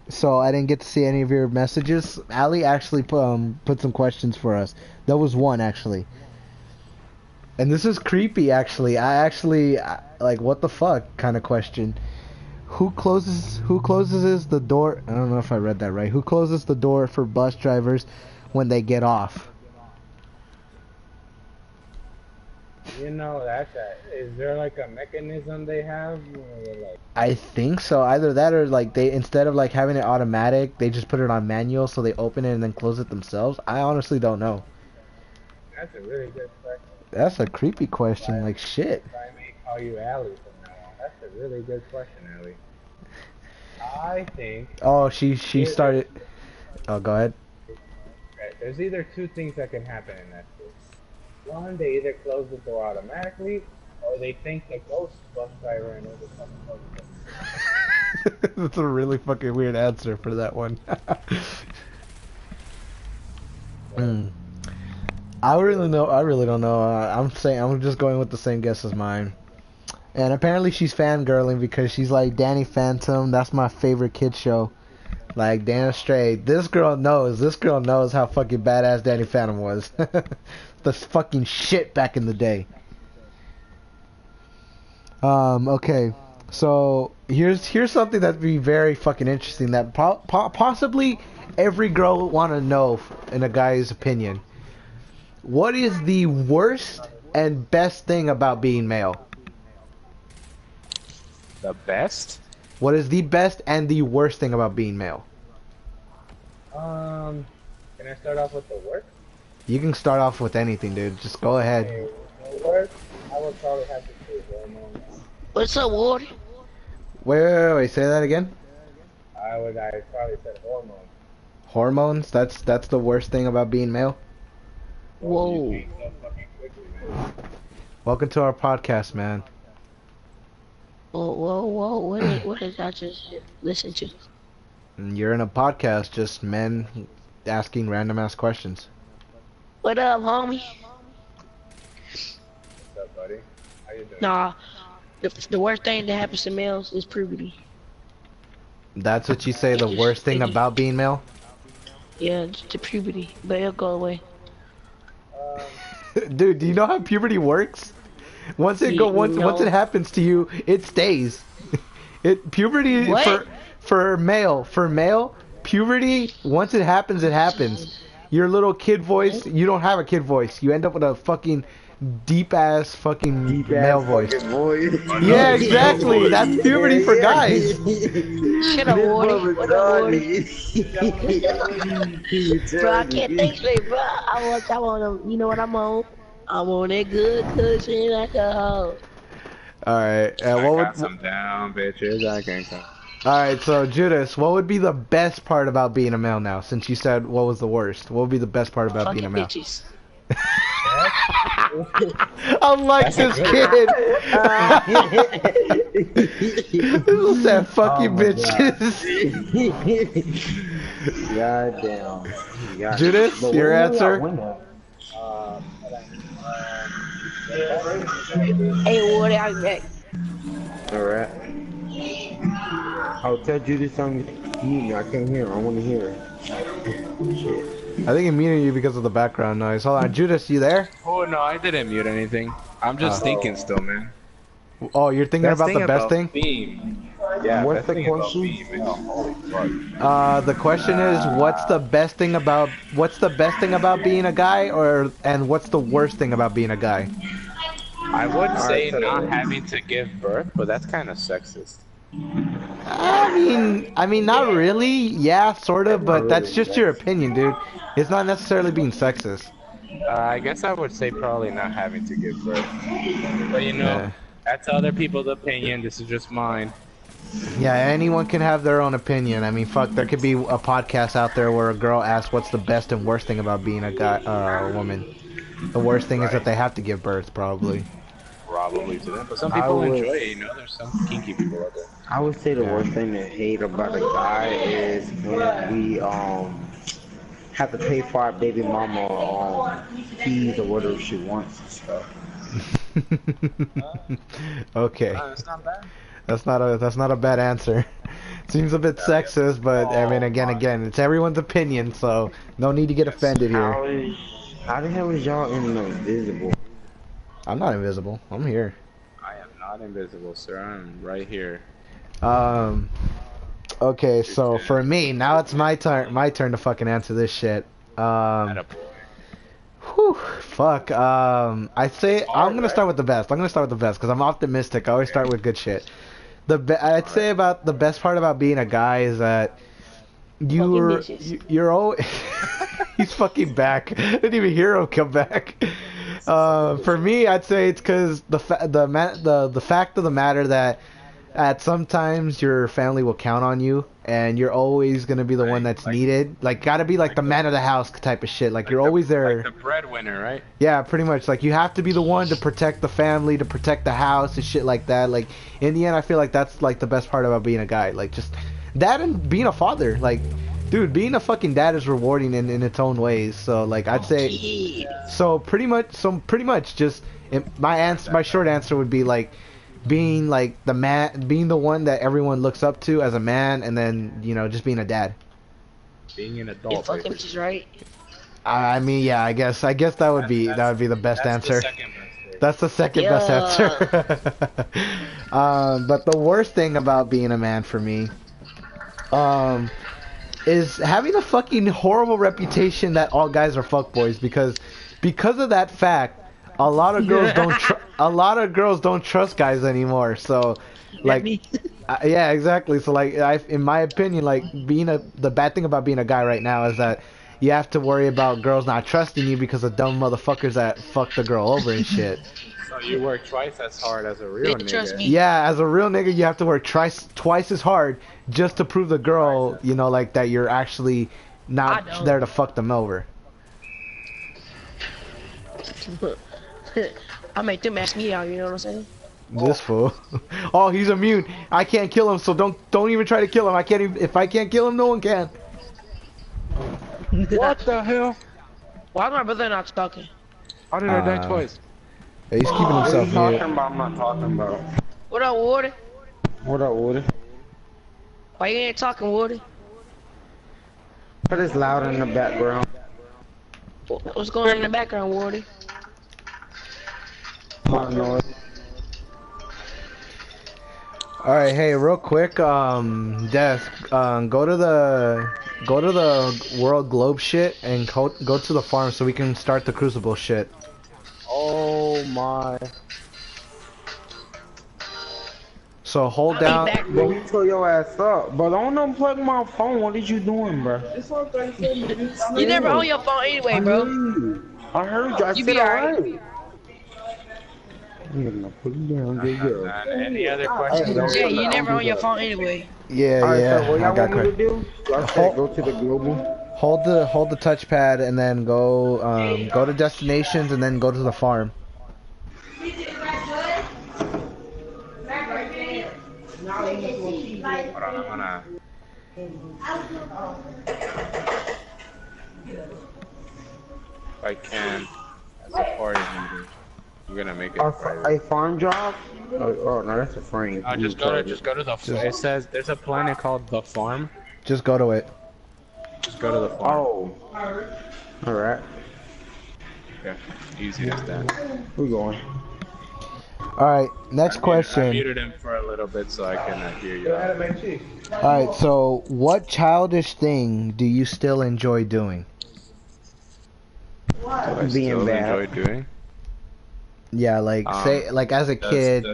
so I didn't get to see any of your messages. Ali actually put some questions for us. There was one actually, and this is creepy. Actually, like, what the fuck kind of question. Who closes the door? I don't know if I read that right. Who closes the door for bus drivers when they get off? You know, is there like a mechanism they have? Like, I think so. Either that or like they, instead of like having it automatic, they just put it on manual, so they open it and then close it themselves. I honestly don't know. that's a really good question. That's a creepy question. Like, shit. I may call you Allie from now on. a really good question, Ellie. I think Oh, she started. Oh, go ahead. there's either two things that can happen in that case. One, they either close the door automatically, or they think the ghost bus driver and the fucking close the door. That's a really fucking weird answer for that one. Hmm. I really know. I really don't know. I'm just going with the same guess as mine. And apparently she's fangirling because she's like Danny Phantom. That's my favorite kid show. Like damn straight. This girl knows. This girl knows how fucking badass Danny Phantom was. The fucking shit back in the day. Okay. So here's something that'd be very fucking interesting that possibly every girl would want to know in a guy's opinion. What is the worst and best thing about being male? The best? What is the best and the worst thing about being male? Can I start off with the worst? You can start off with anything, dude. Just go ahead. Okay, the worst, I would probably have to say hormones. What's up, Ward? Wait. Say that again. I probably said hormones. Hormones? That's the worst thing about being male? Whoa. You change so fucking quickly, man. Welcome to our podcast, man. Whoa. What did I just listen to? And you're in a podcast, just men asking random ass questions. What up, homie? What's up, buddy? How you doing? Nah, the worst thing that happens to males is puberty. That's what you say the worst thing about being male? Yeah, it's the puberty, but it'll go away. Dude, do you know how puberty works? Once it happens to you, it stays. Puberty What? for male, puberty, once it happens. Your little kid voice, you don't have a kid voice. You end up with a fucking deep ass fucking male voice. Yeah, exactly. That's puberty for guys. Shut up, Wardy. What up, Wardy? Bro, I can't think straight, bro. I want you know what I'm on? I'm on that good cushion alcohol. All right. I What got would? some down, bitches. I can come. All right. So Judas, what would be the best part about being a male now? Since you said what was the worst, what would be the best part about being a Fucking male? bitches. Unlike this kid. Who said fucking bitches? Goddamn. Judas, But your when y'all answer? win that? Hey, Wardy, I'll be back. Alright. I'll tell Judas on you. I can't hear. I want to hear. Shit. I think I'm muting you because of the background noise. Hold on, Judas, you there? Oh no, I didn't mute anything. I'm just thinking still, man. Oh, you're thinking about the best thing? Theme. Yeah, What's best the thing about question? theme, man. Holy fuck. The question is, what's the best thing about being a guy, and what's the worst thing about being a guy? I would say so- not having to give birth, but that's kind of sexist. I mean, not really. Yeah, sort of, but that's just your opinion, dude. It's not necessarily being sexist. I guess I would say probably not having to give birth. But you know, Yeah. that's other people's opinion. This is just mine. Yeah, anyone can have their own opinion. I mean, fuck, there could be a podcast out there where a girl asks what's the best and worst thing about being a woman. The worst thing is that they have to give birth, probably. Probably to them, but some I people would- enjoy it. You know, there's some kinky people out there. I would say the worst thing to hate about a guy is when we have to pay for our baby mama fees or whatever she wants and stuff. Okay, That's not bad. that's not a bad answer. Seems a bit sexist, but I mean, again, it's everyone's opinion, so no need to get offended here. How the hell is y'all invisible? I'm not invisible. I'm here. I am not invisible, sir. I'm right here. Okay, so for me, now it's my turn to fucking answer this shit. Attaboy. Whew, fuck. I say I'm gonna start with the best. I'm gonna start with the best because I'm optimistic. I always start with good shit. I'd say about the best part about being a guy is that you're always he's fucking back. I didn't even hear him come back. For me, I'd say it's because the fact of the matter that at sometimes your family will count on you, and you're always gonna be the one that's needed. Like, gotta be like the man of the house type of shit. Like, you're always there. Like the breadwinner, right? Yeah, pretty much. Like, you have to be the one to protect the family, to protect the house and shit like that. Like, in the end, I feel like that's like the best part about being a guy. Like, just that and being a father. Like, dude, being a fucking dad is rewarding in its own ways. So, like, I'd say, so pretty much, just my short answer would be like being like the man, being the one that everyone looks up to as a man, and then, you know, just being a dad. Being an Yeah, adult. fucking bitches, right? I mean, yeah, I guess that would be the best answer. That's the second best answer. But the worst thing about being a man for me, is having a fucking horrible reputation that all guys are fuckboys, because of that fact, a lot of girls don't trust guys anymore. So, like, yeah, exactly. So, like, in my opinion, like, the bad thing about being a guy right now is that you have to worry about girls not trusting you because of dumb motherfuckers that fuck the girl over and shit. So you work twice as hard as a real Trust nigga. me. Yeah, as a real nigga, you have to work twice as hard just to prove the girl, you know, like, that you're actually not there to fuck them over. I make them ask me out, you know what I'm saying? This fool. Oh, he's immune. I can't kill him, so don't even try to kill him. I can't even, if I can't kill him, no one can. What the hell? Why is my brother not talking? How did I die twice? Yeah, he's keeping What are himself you talking mute. about? I'm not talking about. What up, Warden? What up, Woody? Why you ain't talking, Warden? But it's loud in the background. What's going on in the background, Warden? Loud noise. All right, hey, real quick, Des, go to the World Globe shit and go to the farm so we can start the Crucible shit. Oh my. So hold down. Bro, you tore your ass up. But don't unplug my phone. What is you doing, bro? You never on your phone anyway, bro. I heard you. I You said be alright. alright. I'm gonna put it down. Good girl. Any other questions? Yeah, you never on your phone anyway. Yeah, Alright, yeah. so what I y'all got want me to quick. do? I said go to the global. Hold the touchpad and then go to destinations and then go to the farm. Hold on, I'm gonna. If I can, as a party leader, I'm gonna make it private. A farm job? Oh no, that's a frame. Just go to the. It says there's a planet called the farm. Just go to it. Just go to the farm. Oh. Alright. Yeah, easy as that. We're going. All right, next I question. muted him for a little bit so I can hear you. All right, so what childish thing do you still enjoy doing? I Being still bad. enjoy doing. Yeah, like say like as a kid.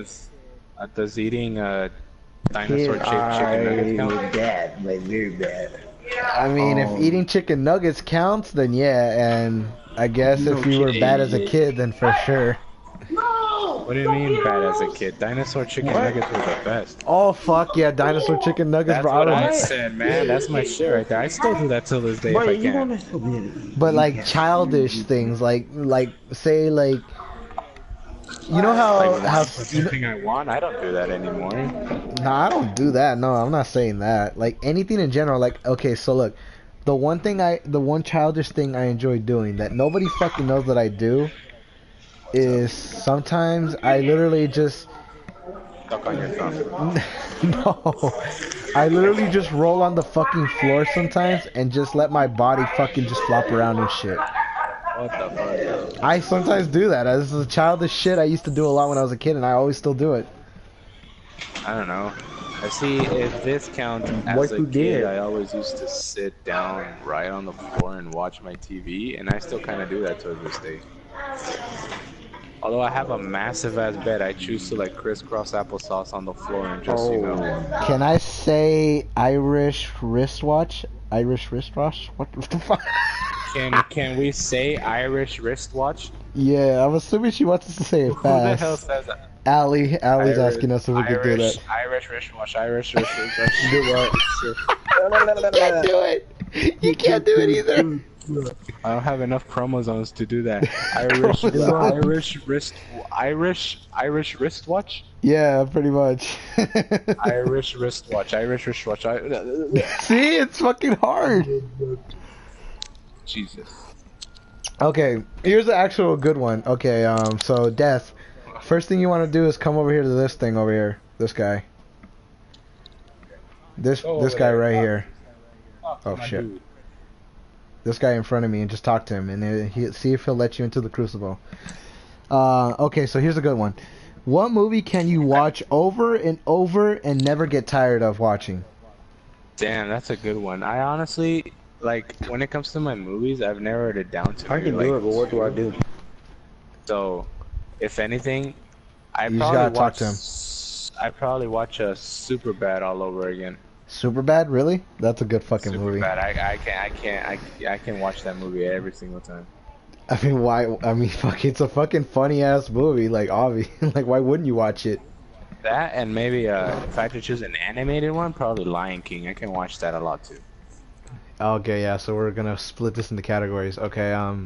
Does eating dinosaur shaped chicken nuggets count? Bad, like very bad. I mean, if eating chicken nuggets counts, then yeah, and I guess if you were bad as a kid, then for sure. What do you mean bad as a kid? Dinosaur chicken nuggets were the best. Oh fuck yeah, dinosaur chicken nuggets, That's bro. what I said, man. That's my shit right there. I still do that till this day if I But you can. wanna still be in it. But like childish things, like say like, you know how Something I want, I don't do that anymore. Nah, I don't do that. No, I'm not saying that. Like anything in general. Like okay, so look, the one childish thing I enjoy doing that nobody fucking knows that I do is sometimes I literally just Stuck on your thumb. no, I literally just roll on the fucking floor sometimes and just let my body fucking just flop around and shit. What the fuck? I sometimes do that. This is childish shit I used to do a lot when I was a kid, and I always still do it. I don't know. I see if this counts as What a you kid, did? I always used to sit down right on the floor and watch my TV, and I still kind of do that to this day. Although I have a massive ass bed, I choose to like crisscross applesauce on the floor and just, you know. Can I say Irish wristwatch? Irish wristwatch? What the fuck? Can we say Irish wristwatch? Yeah, I'm assuming she wants us to say it Who the hell fast. says that? Allie's asking us if we could do that. Irish wristwatch, Irish wristwatch. Do what? You can't do it. You can't do it either. I don't have enough chromosomes to do that. Irish wristwatch. Yeah, pretty much. Irish wristwatch. See, it's fucking hard. Jesus. Okay, here's the actual good one. Okay, so Death. First thing you want to do is come over here to this thing over here. This guy. This guy there. right here. Oh shit. dude. This guy in front of me, and just talk to him, and see if he'll let you into the Crucible. Okay, so here's a good one. What movie can you watch over and over and never get tired of watching? Damn, that's a good one. I honestly, like, when it comes to my movies, I've narrowed it down to I can maybe, do like, it, but what do I do? So, if anything, You just gotta talk to him. I probably watch a Superbad all over again. Superbad, really? That's a good fucking movie. Superbad. I can watch that movie every single time. I mean, why? I mean, fuck, it's a fucking funny ass movie. Like, obvious. Like, why wouldn't you watch it? That and maybe if I had to choose an animated one, probably Lion King. I can watch that a lot too. Okay, yeah. So we're gonna split this into categories. Okay. Yeah,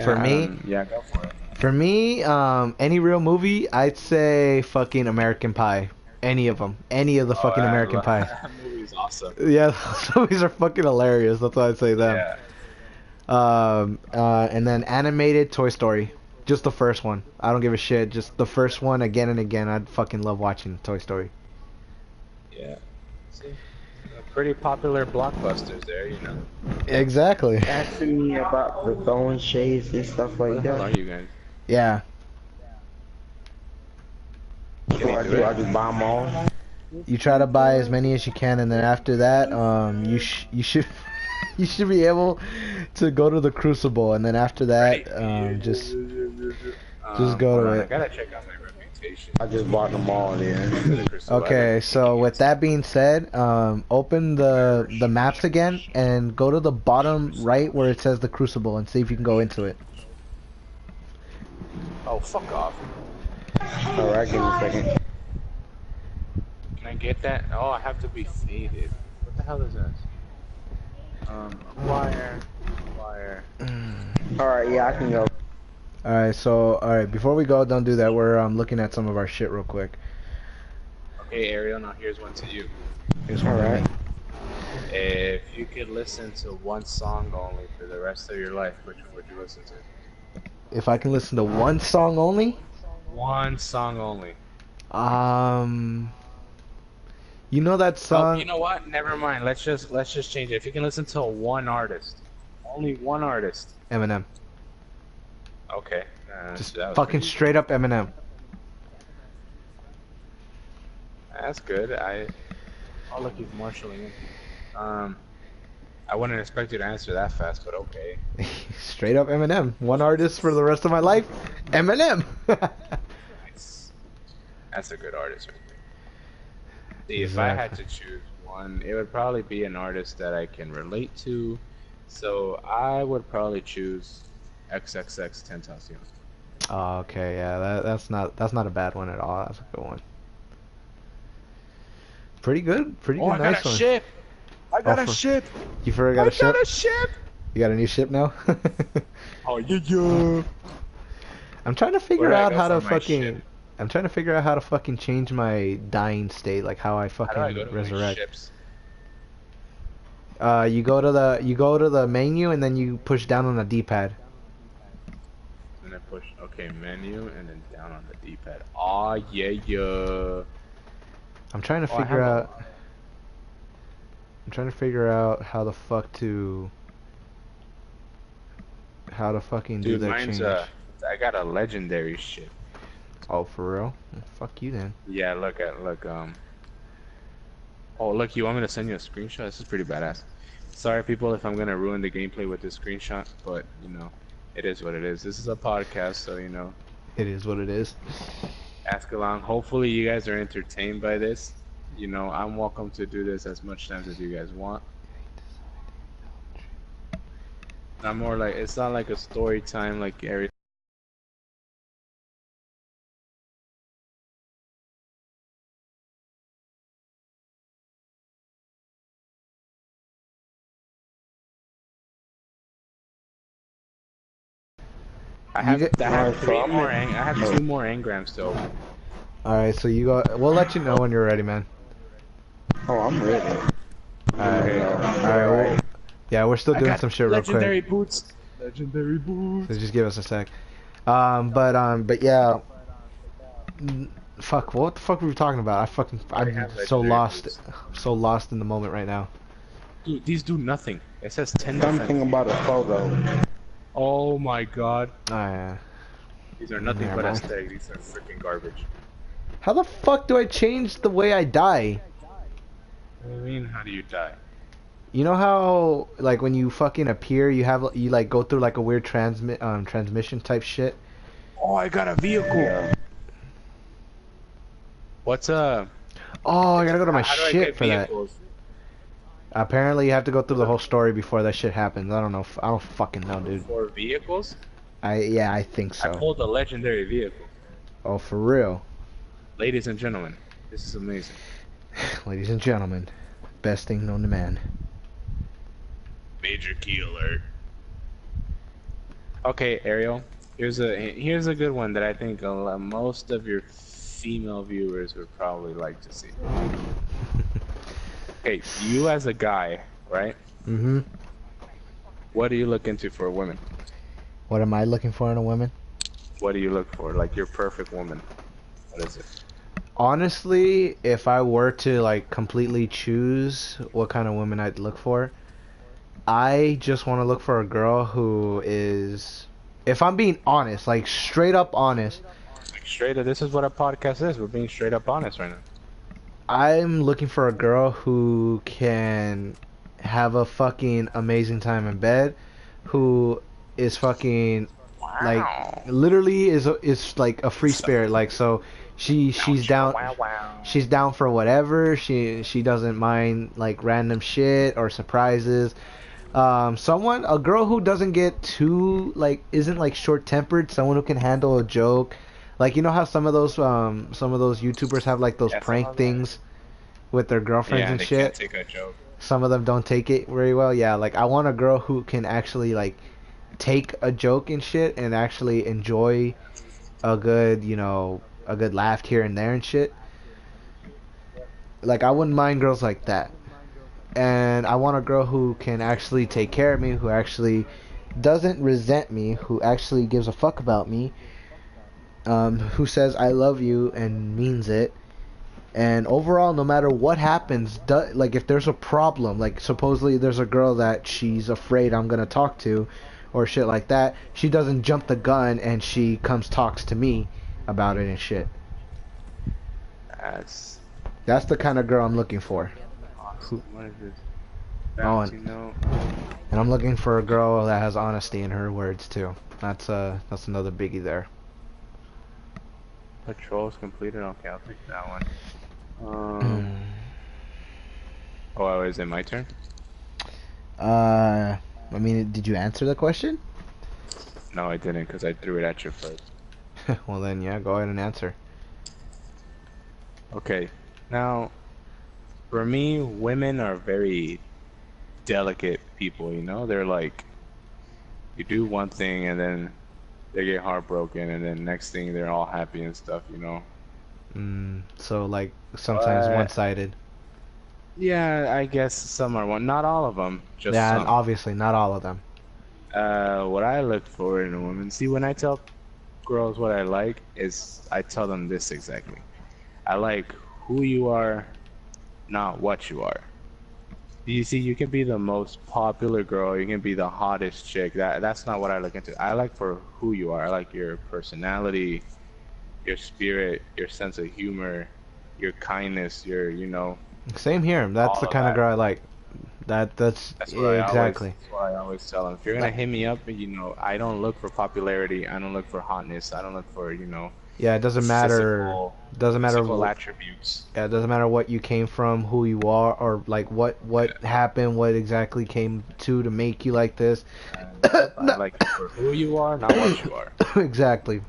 For me? Yeah, go for it. For me, any real movie, I'd say fucking American Pie. Any of them. Any of the fucking American Pie. That movie's awesome. Yeah, those movies are fucking hilarious. That's why I'd say them. Yeah. And then animated Toy Story. Just the first one. I don't give a shit. Just the first one again and again. I'd fucking love watching Toy Story. Yeah. See, pretty popular blockbusters there, you know. Exactly. Asking me about the throwing shades and stuff like What the hell that. are you guys? Yeah. What do I do? I just buy them all. You try to buy as many as you can, and then after that, you should you should be able to go to the Crucible, and then after that, just go to I it. gotta check out my reputation. I just bought them all then. Okay, so with that being said, open the maps again and go to the bottom right where it says the Crucible and see if you can go into it. Oh, fuck off. Alright, give me a second. Can I get that? Oh, I have to be faded. What the hell is this? Wire. Alright, yeah, I can go. Alright, before we go, don't do that. We're looking at some of our shit real quick. Okay, Ariel, now here's one to you. Here's one. Alright. If you could listen to one song only for the rest of your life, which one would you listen to? If I can listen to one song only, One song only. you know that Oh, song? you know what? Never mind. Let's just change it. If you can listen to one artist, only one artist. Eminem. Okay. Just that was fucking pretty- straight up Eminem. That's good. Oh look, he's marshalling in. I wouldn't expect you to answer that fast, but okay. Straight up Eminem. One artist for the rest of my life, Eminem. Nice. That's a good artist right there. See, if I had to choose one, it would probably be an artist that I can relate to. So I would probably choose XXX Tentacion. Oh, okay, yeah, that's not a bad one at all. That's a good one. Pretty good, pretty good, I got nice a one. ship. I got Oh, a ship. You forgot a ship? a ship. You got a new ship now? Oh yeah. I'm trying to figure Where'd I out go how to for my fucking. ship? I'm trying to figure out how to fucking change my dying state, like how I How do I fucking go to my resurrect. ships? You go to the menu and then you push down on the D-pad. And then push menu and then down on the D-pad. Oh yeah. I'm trying to Oh, I figure have a- out. I'm trying to figure out how the fuck to. How to fucking do Dude, that mine's change. I got a legendary ship. Oh, for real? Well, fuck you then. Yeah, look. Oh, look, you want me to send you a screenshot? This is pretty badass. Sorry, people, if I'm gonna ruin the gameplay with this screenshot, but you know, it is what it is. This is a podcast, so you know, It is what it is. ask along. Hopefully, you guys are entertained by this. You know, I'm welcome to do this as much times as you guys want. I'm more like it's not like a story time like every I have get- I have Alright, so three I'm more. in- I have oh. 2 more engrams to open. All right, so you go. We'll let you know when you're ready, man. Oh, I'm ready. Okay. All right. Well, yeah, we're still I doing got some shit real legendary quick. boots. Legendary boots. So just give us a sec. But yeah. Fuck, what the fuck were we talking about? I'm have so legendary lost, boots. so lost in the moment right now. Dude, these do nothing. It says 10 defense. Something about a photo. Oh my god. Oh, yeah. These are nothing Never but mind. aesthetic. These are freaking garbage. How the fuck do I change the way I die? What do you mean, how do you die? You know how like when you fucking appear, you like go through like a weird transmission type shit. Oh, I got a vehicle. Yeah. What's Oh, I gotta go to my how do I shit get for that. vehicles? Apparently, you have to go through the whole story before that shit happens. I don't know. I don't fucking know, dude. For vehicles? Yeah, I think I so. pulled a legendary vehicle. Oh, for real, Ladies and gentlemen, this is amazing. ladies and gentlemen, best thing known to man. Major key alert. Okay, Ariel. Here's a good one that I think most of your female viewers would probably like to see. Okay, you as a guy, right? Mm-hmm. What do you look into for a woman? What am I looking for in a woman? What do you look for? Like your perfect woman. What is it? Honestly, if I were to like completely choose what kind of woman I'd look for, I just want to look for a girl who is, if I'm being honest, like straight up honest, Like straight up, this is what a podcast is. We're being straight up honest right now. I'm looking for a girl who can have a fucking amazing time in bed, who is fucking like literally is like a free spirit, like so she's down she's down for whatever. She doesn't mind like random shit or surprises. A girl who doesn't get too like isn't like short-tempered, someone who can handle a joke. Like you know how some of those YouTubers have like those Yeah, prank some of them. things with their girlfriends Yeah, and they shit. can't take a joke. Some of them don't take it very well. Yeah, like I want a girl who can actually like take a joke and shit and actually enjoy a good, a good laugh here and there and shit. Like I wouldn't mind girls like that. And I want a girl who can actually take care of me, who actually doesn't resent me, who actually gives a fuck about me, who says I love you and means it. And overall, no matter what happens, like if there's a problem, like supposedly there's a girl that she's afraid I'm gonna talk to, or shit like that, she doesn't jump the gun and she comes talks to me about it and shit. That's the kind of girl I'm looking for. Awesome. What is this? Oh, Bounty note. And I'm looking for a girl that has honesty in her words too. That's another biggie there. Patrols completed. Okay, I'll take that one. Oh, is it my turn? I mean, did you answer the question? No, I didn't, because I threw it at you first. Well then, yeah, go ahead and answer. Okay, now, for me, women are very delicate people, you know? They're like, you do one thing and then they get heartbroken, and then next thing they're all happy and stuff, you know? So like sometimes But- one-sided. Yeah, I guess some are one. Not all of them, just Yeah, and some. obviously not all of them. What I look for in a woman, see, when I tell girls what I like, is I tell them this exactly. I like who you are, not what you are. You see, you can be the most popular girl, you can be the hottest chick. That's not what I look into. I like for who you are. I like your personality, your spirit, your sense of humor, your kindness, your, Same here. That's all the of kind of that. girl I like. That's That's yeah, what exactly. that's what I always tell them. If you're gonna hit me up, I don't look for popularity. I don't look for hotness. I don't look for Yeah, it doesn't matter. Doesn't matter. physical attributes. Yeah, it doesn't matter what you came from, who you are, or like what happened, what exactly came to make you like this. I like you for who you are, not what you are. Exactly.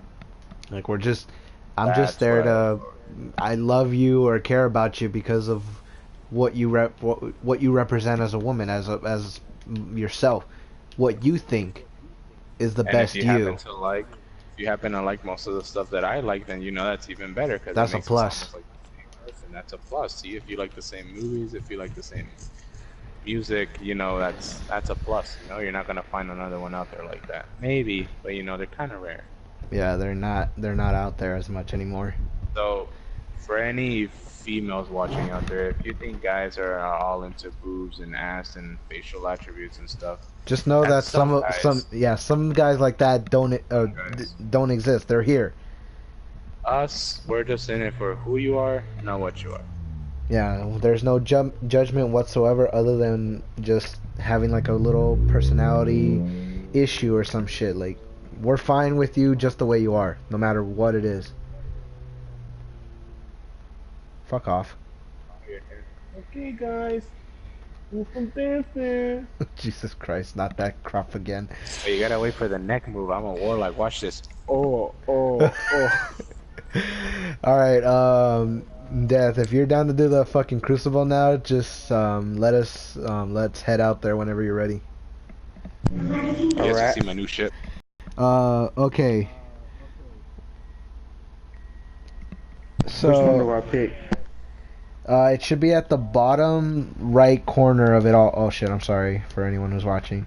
Like I'm That's just there what I to. look for. I love you or care about you because of what you what you represent as a woman, as yourself, what you think is the And best if you you. happen to like you happen to like most of the stuff that I like, then that's even better because it That's a makes us plus. almost like the same person. That's a plus. See, if you like the same movies, if you like the same music, that's a plus. You're not gonna find another one out there like that. Maybe, but they're kind of rare. Yeah, they're not out there as much anymore. So, for any females watching out there, if you think guys are all into boobs and ass and facial attributes and stuff, Just know that that's some guys. some guys like that Guys. don't exist. They're here. Us, we're just in it for who you are, not what you are. Yeah, there's no judgment whatsoever other than just having like a little personality issue or some shit. Like, we're fine with you just the way you are, no matter what it is. Fuck off. Okay, guys. Do some dancing. Jesus Christ, not that crap again. Hey, you gotta wait for the neck move. I'm a warlock. Watch this. Oh, oh, oh. Alright, Death, if you're down to do the fucking crucible now, just let's head out there whenever you're ready. You guys can see my new ship. Okay. Which one do So, I pick? it should be at the bottom right corner of it all. Oh shit, I'm sorry for anyone who's watching.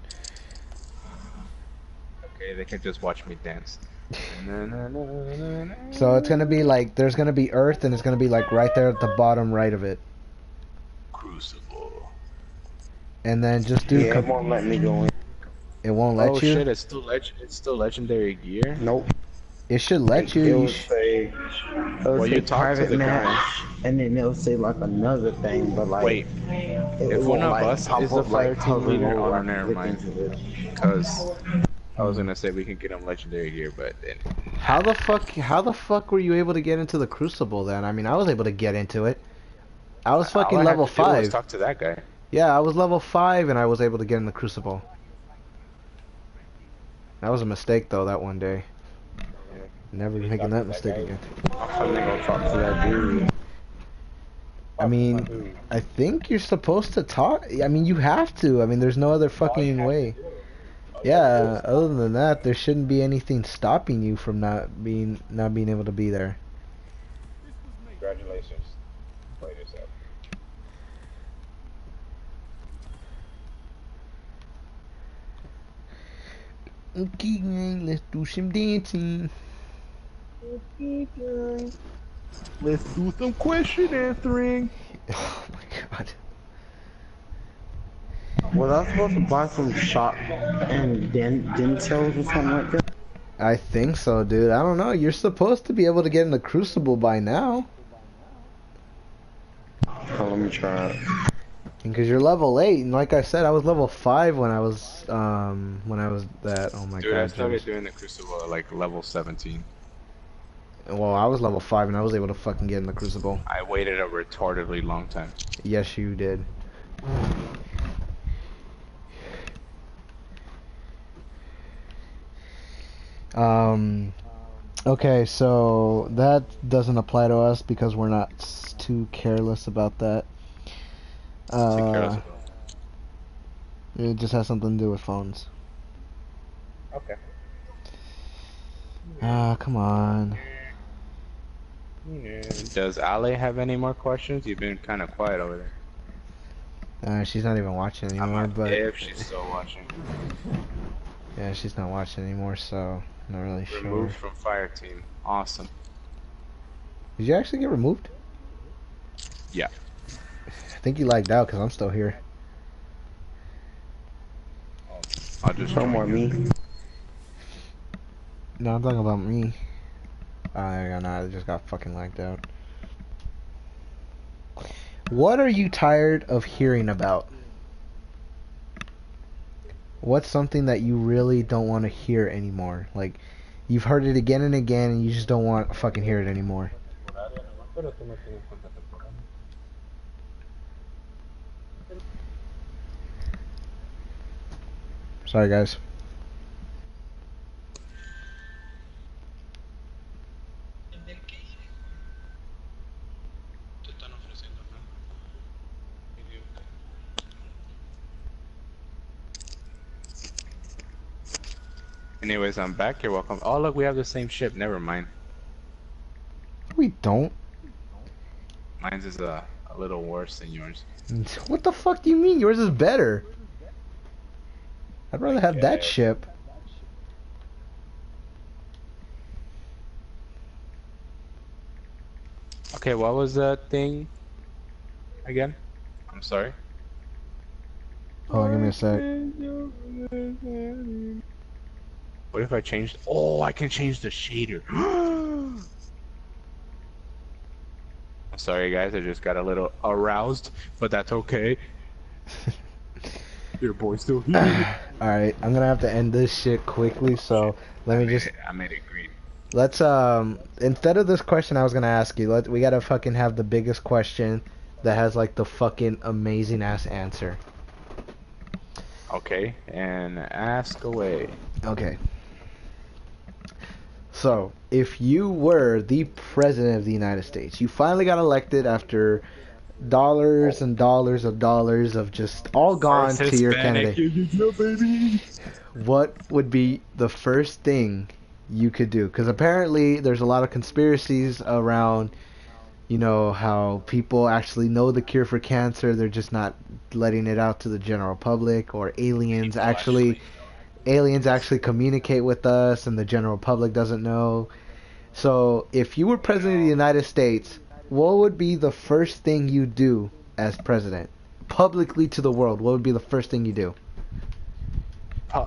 Okay, they can just watch me dance. So it's gonna be like, there's gonna be Earth, and it's gonna be like right there at the bottom right of it. Crucible. And then just do. Yeah, it won't let me go in. It won't let Oh you. shit! It's still legendary gear. Nope. It should let you. It You will sh say, Well, you talk to private the match, guy. and then it'll say like another thing, but like Wait, it if one won't, of like, us pop is the up, like, fire team hover leader, mode, oh, like, never click mind. into it. Because I was gonna say we can get him legendary gear, but How the fuck were you able to get into the Crucible then? I mean, I was able to get into it. I was fucking all I had level to do was 5. talk to that guy. Yeah, I was level 5 and I was able to get in the Crucible. That was a mistake though, that one day. Never making that mistake again. I'm gonna go talk to that dude. I mean, I think you're supposed to talk. I mean, you have to. I mean, there's no other fucking way. Yeah, other than that, there shouldn't be anything stopping you from not being able to be there. Congratulations. Played yourself. Okay, let's do some dancing. Let's do some question answering. Oh my god. Was I supposed to buy some shot and dentils or something like that? I think so, dude. I don't know. You're supposed to be able to get in the Crucible by now. Oh, let me try it. Because you're level 8, and like I said, I was level 5 when I was that. Oh my Dude, god. I started James. doing the Crucible at like level 17. Well, I was level 5 and I was able to fucking get in the Crucible. I waited a retardedly long time. Yes, you did. Okay, so that doesn't apply to us because we're not too careless about that. Take care of it. It just has something to do with phones. Okay. Ah, come on. Does Ale have any more questions? You've been kind of quiet over there. She's not even watching anymore, I'm but if she's still watching. yeah, she's not watching anymore, so not really sure. Removed from fire team. Awesome. Did you actually get removed? Yeah. I think you lagged out because I'm still here. I'll just No more me. No, I'm talking about me. I just got fucking lagged out. What are you tired of hearing about? What's something that you really don't want to hear anymore? Like, you've heard it again and again and you just don't want to fucking hear it anymore. Sorry, guys. Anyways, I'm back. You're welcome. Oh, look, we have the same ship. Never mind. We don't. Mine's is a little worse than yours. What the fuck do you mean? Yours is better. I'd rather have that guess. ship. Okay, what was that thing again? I'm sorry. Hold on, give me a sec. What if I changed? Oh, I can change the shader. I'm sorry, guys. I just got a little aroused, but that's okay. Your boy's still here. Alright, I'm gonna have to end this shit quickly, so let me just... I made it green. Let's, instead of this question I was gonna ask you, we gotta fucking have the biggest question that has, like, the fucking amazing-ass answer. Okay, and ask away. Okay. So, if you were the President of the United States, you finally got elected after dollars and dollars of just all gone First to your Hispanic, candidate, yeah, baby. what would be the first thing you could do? Because apparently there's a lot of conspiracies around, you know, how people actually know the cure for cancer, they're just not letting it out to the general public, or aliens actually communicate with us and the general public doesn't know. So if you were president of the United States, what would be the first thing you do as president? Publicly to the world, what would be the first thing you do?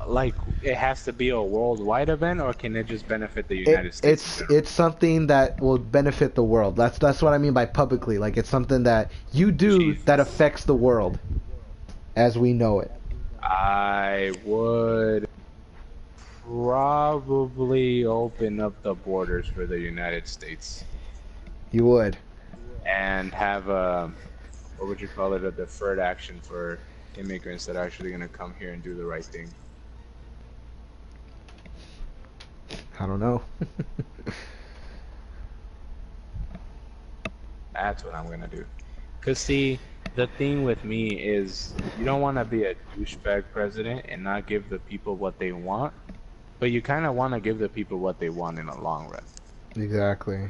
Like, it has to be a worldwide event, or can it just benefit the United States? It's something that will benefit the world. That's what I mean by publicly. Like, it's something that you do Jesus. that affects the world as we know it. I would probably open up the borders for the United States You would. and have a, what would you call it, a deferred action for immigrants that are actually going to come here and do the right thing. I don't know. That's what I'm going to do. Because, see, the thing with me is you don't want to be a douchebag president and not give the people what they want, but you kind of want to give the people what they want in the long run. Exactly.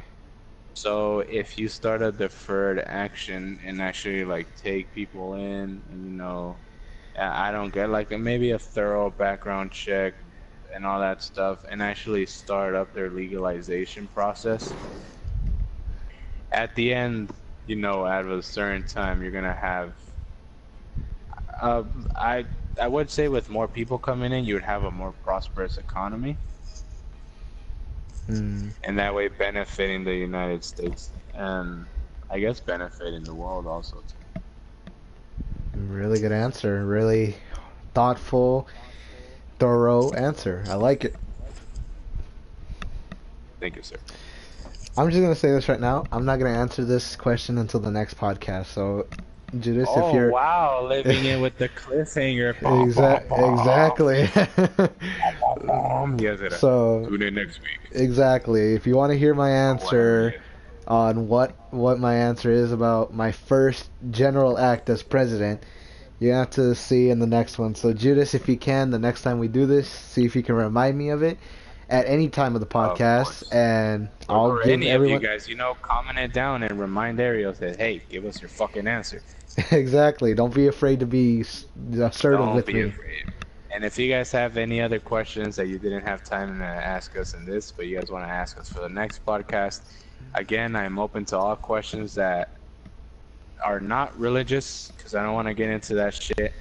So if you start a deferred action and actually like take people in, you know, I don't get like maybe a thorough background check and all that stuff, and actually start up their legalization process. At the end, you know, at a certain time, you're gonna have. I would say with more people coming in, you would have a more prosperous economy. Mm. And that way benefiting the United States and I guess benefiting the world also too. Really good answer. Really thoughtful, thorough answer. I like it. Thank you, sir. I'm just gonna say this right now. I'm not gonna answer this question until the next podcast. So, Judas, if you're Wow, living in with the cliffhanger. exactly. Yes, it is. So Tune in next week. exactly. If you want to hear my answer on what my answer is about my first general act as president, you have to see in the next one. So Judas, if you can, the next time we do this, see if you can remind me of it at any time of the podcast, and I'll Or give any everyone. of you guys, you know, comment it down and remind Ariel that, hey, give us your fucking answer. Exactly. Don't be afraid to be assertive Don't with be me. afraid. And if you guys have any other questions that you didn't have time to ask us in this, but you guys want to ask us for the next podcast, again, I'm open to all questions that are not religious, because I don't want to get into that shit.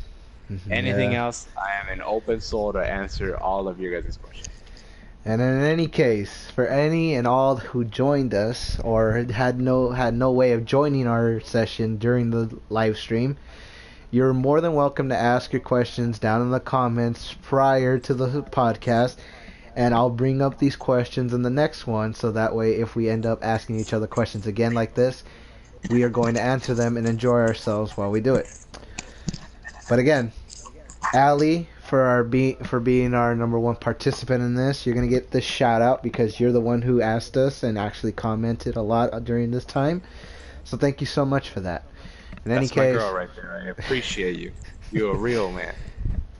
Anything Yeah. else, I am an open soul to answer all of your guys' questions. And in any case, for any and all who joined us or had no way of joining our session during the live stream, you're more than welcome to ask your questions down in the comments prior to the podcast, and I'll bring up these questions in the next one, so that way if we end up asking each other questions again like this, we are going to answer them and enjoy ourselves while we do it. But again, Allie, for being our number one participant in this, you're gonna get this shout out because you're the one who asked us and actually commented a lot during this time. So thank you so much for that. In any That's my case, girl right there. I appreciate you. You're a real man.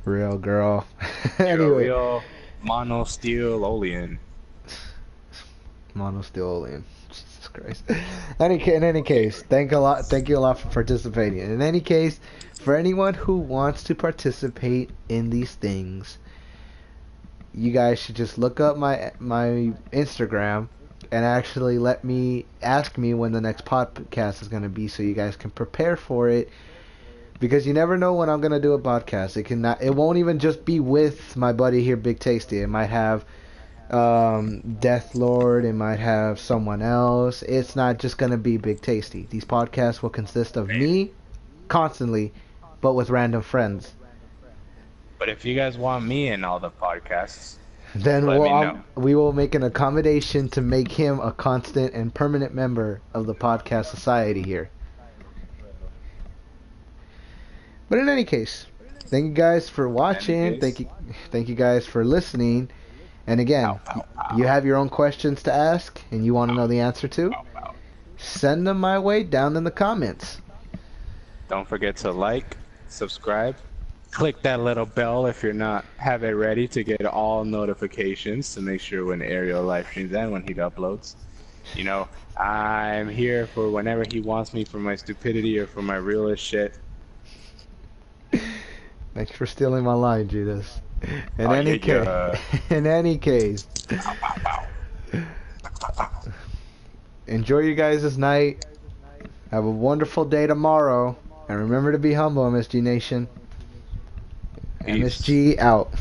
real girl. You're Anyway, a real Monosteolian. Monosteolian. Jesus Christ. In any case, thank you a lot for participating. In any case, for anyone who wants to participate in these things, you guys should just look up my Instagram and actually ask me when the next podcast is going to be, so you guys can prepare for it, because you never know when I'm going to do a podcast. It won't even just be with my buddy here, Big Tasty. It might have Death Lord, it might have someone else. It's not just going to be Big Tasty. These podcasts will consist of me constantly, but with random friends. But if you guys want me in all the podcasts, then let me know. we will make an accommodation to make him a constant and permanent member of the podcast society here. But in any case, thank you guys for watching. Thank you guys for listening. And again, you have your own questions to ask and you want to know the answer to, send them my way down in the comments. Don't forget to like, subscribe, click that little bell if you're not have it ready to get all notifications to make sure when Ariel live streams and when he uploads. You know, I'm here for whenever he wants me for my stupidity or for my realist shit. Thanks for stealing my line, Judas. In any case, enjoy you guys' night. Have a wonderful day tomorrow. And remember to be humble, MSG Nation. Peace. MSG out.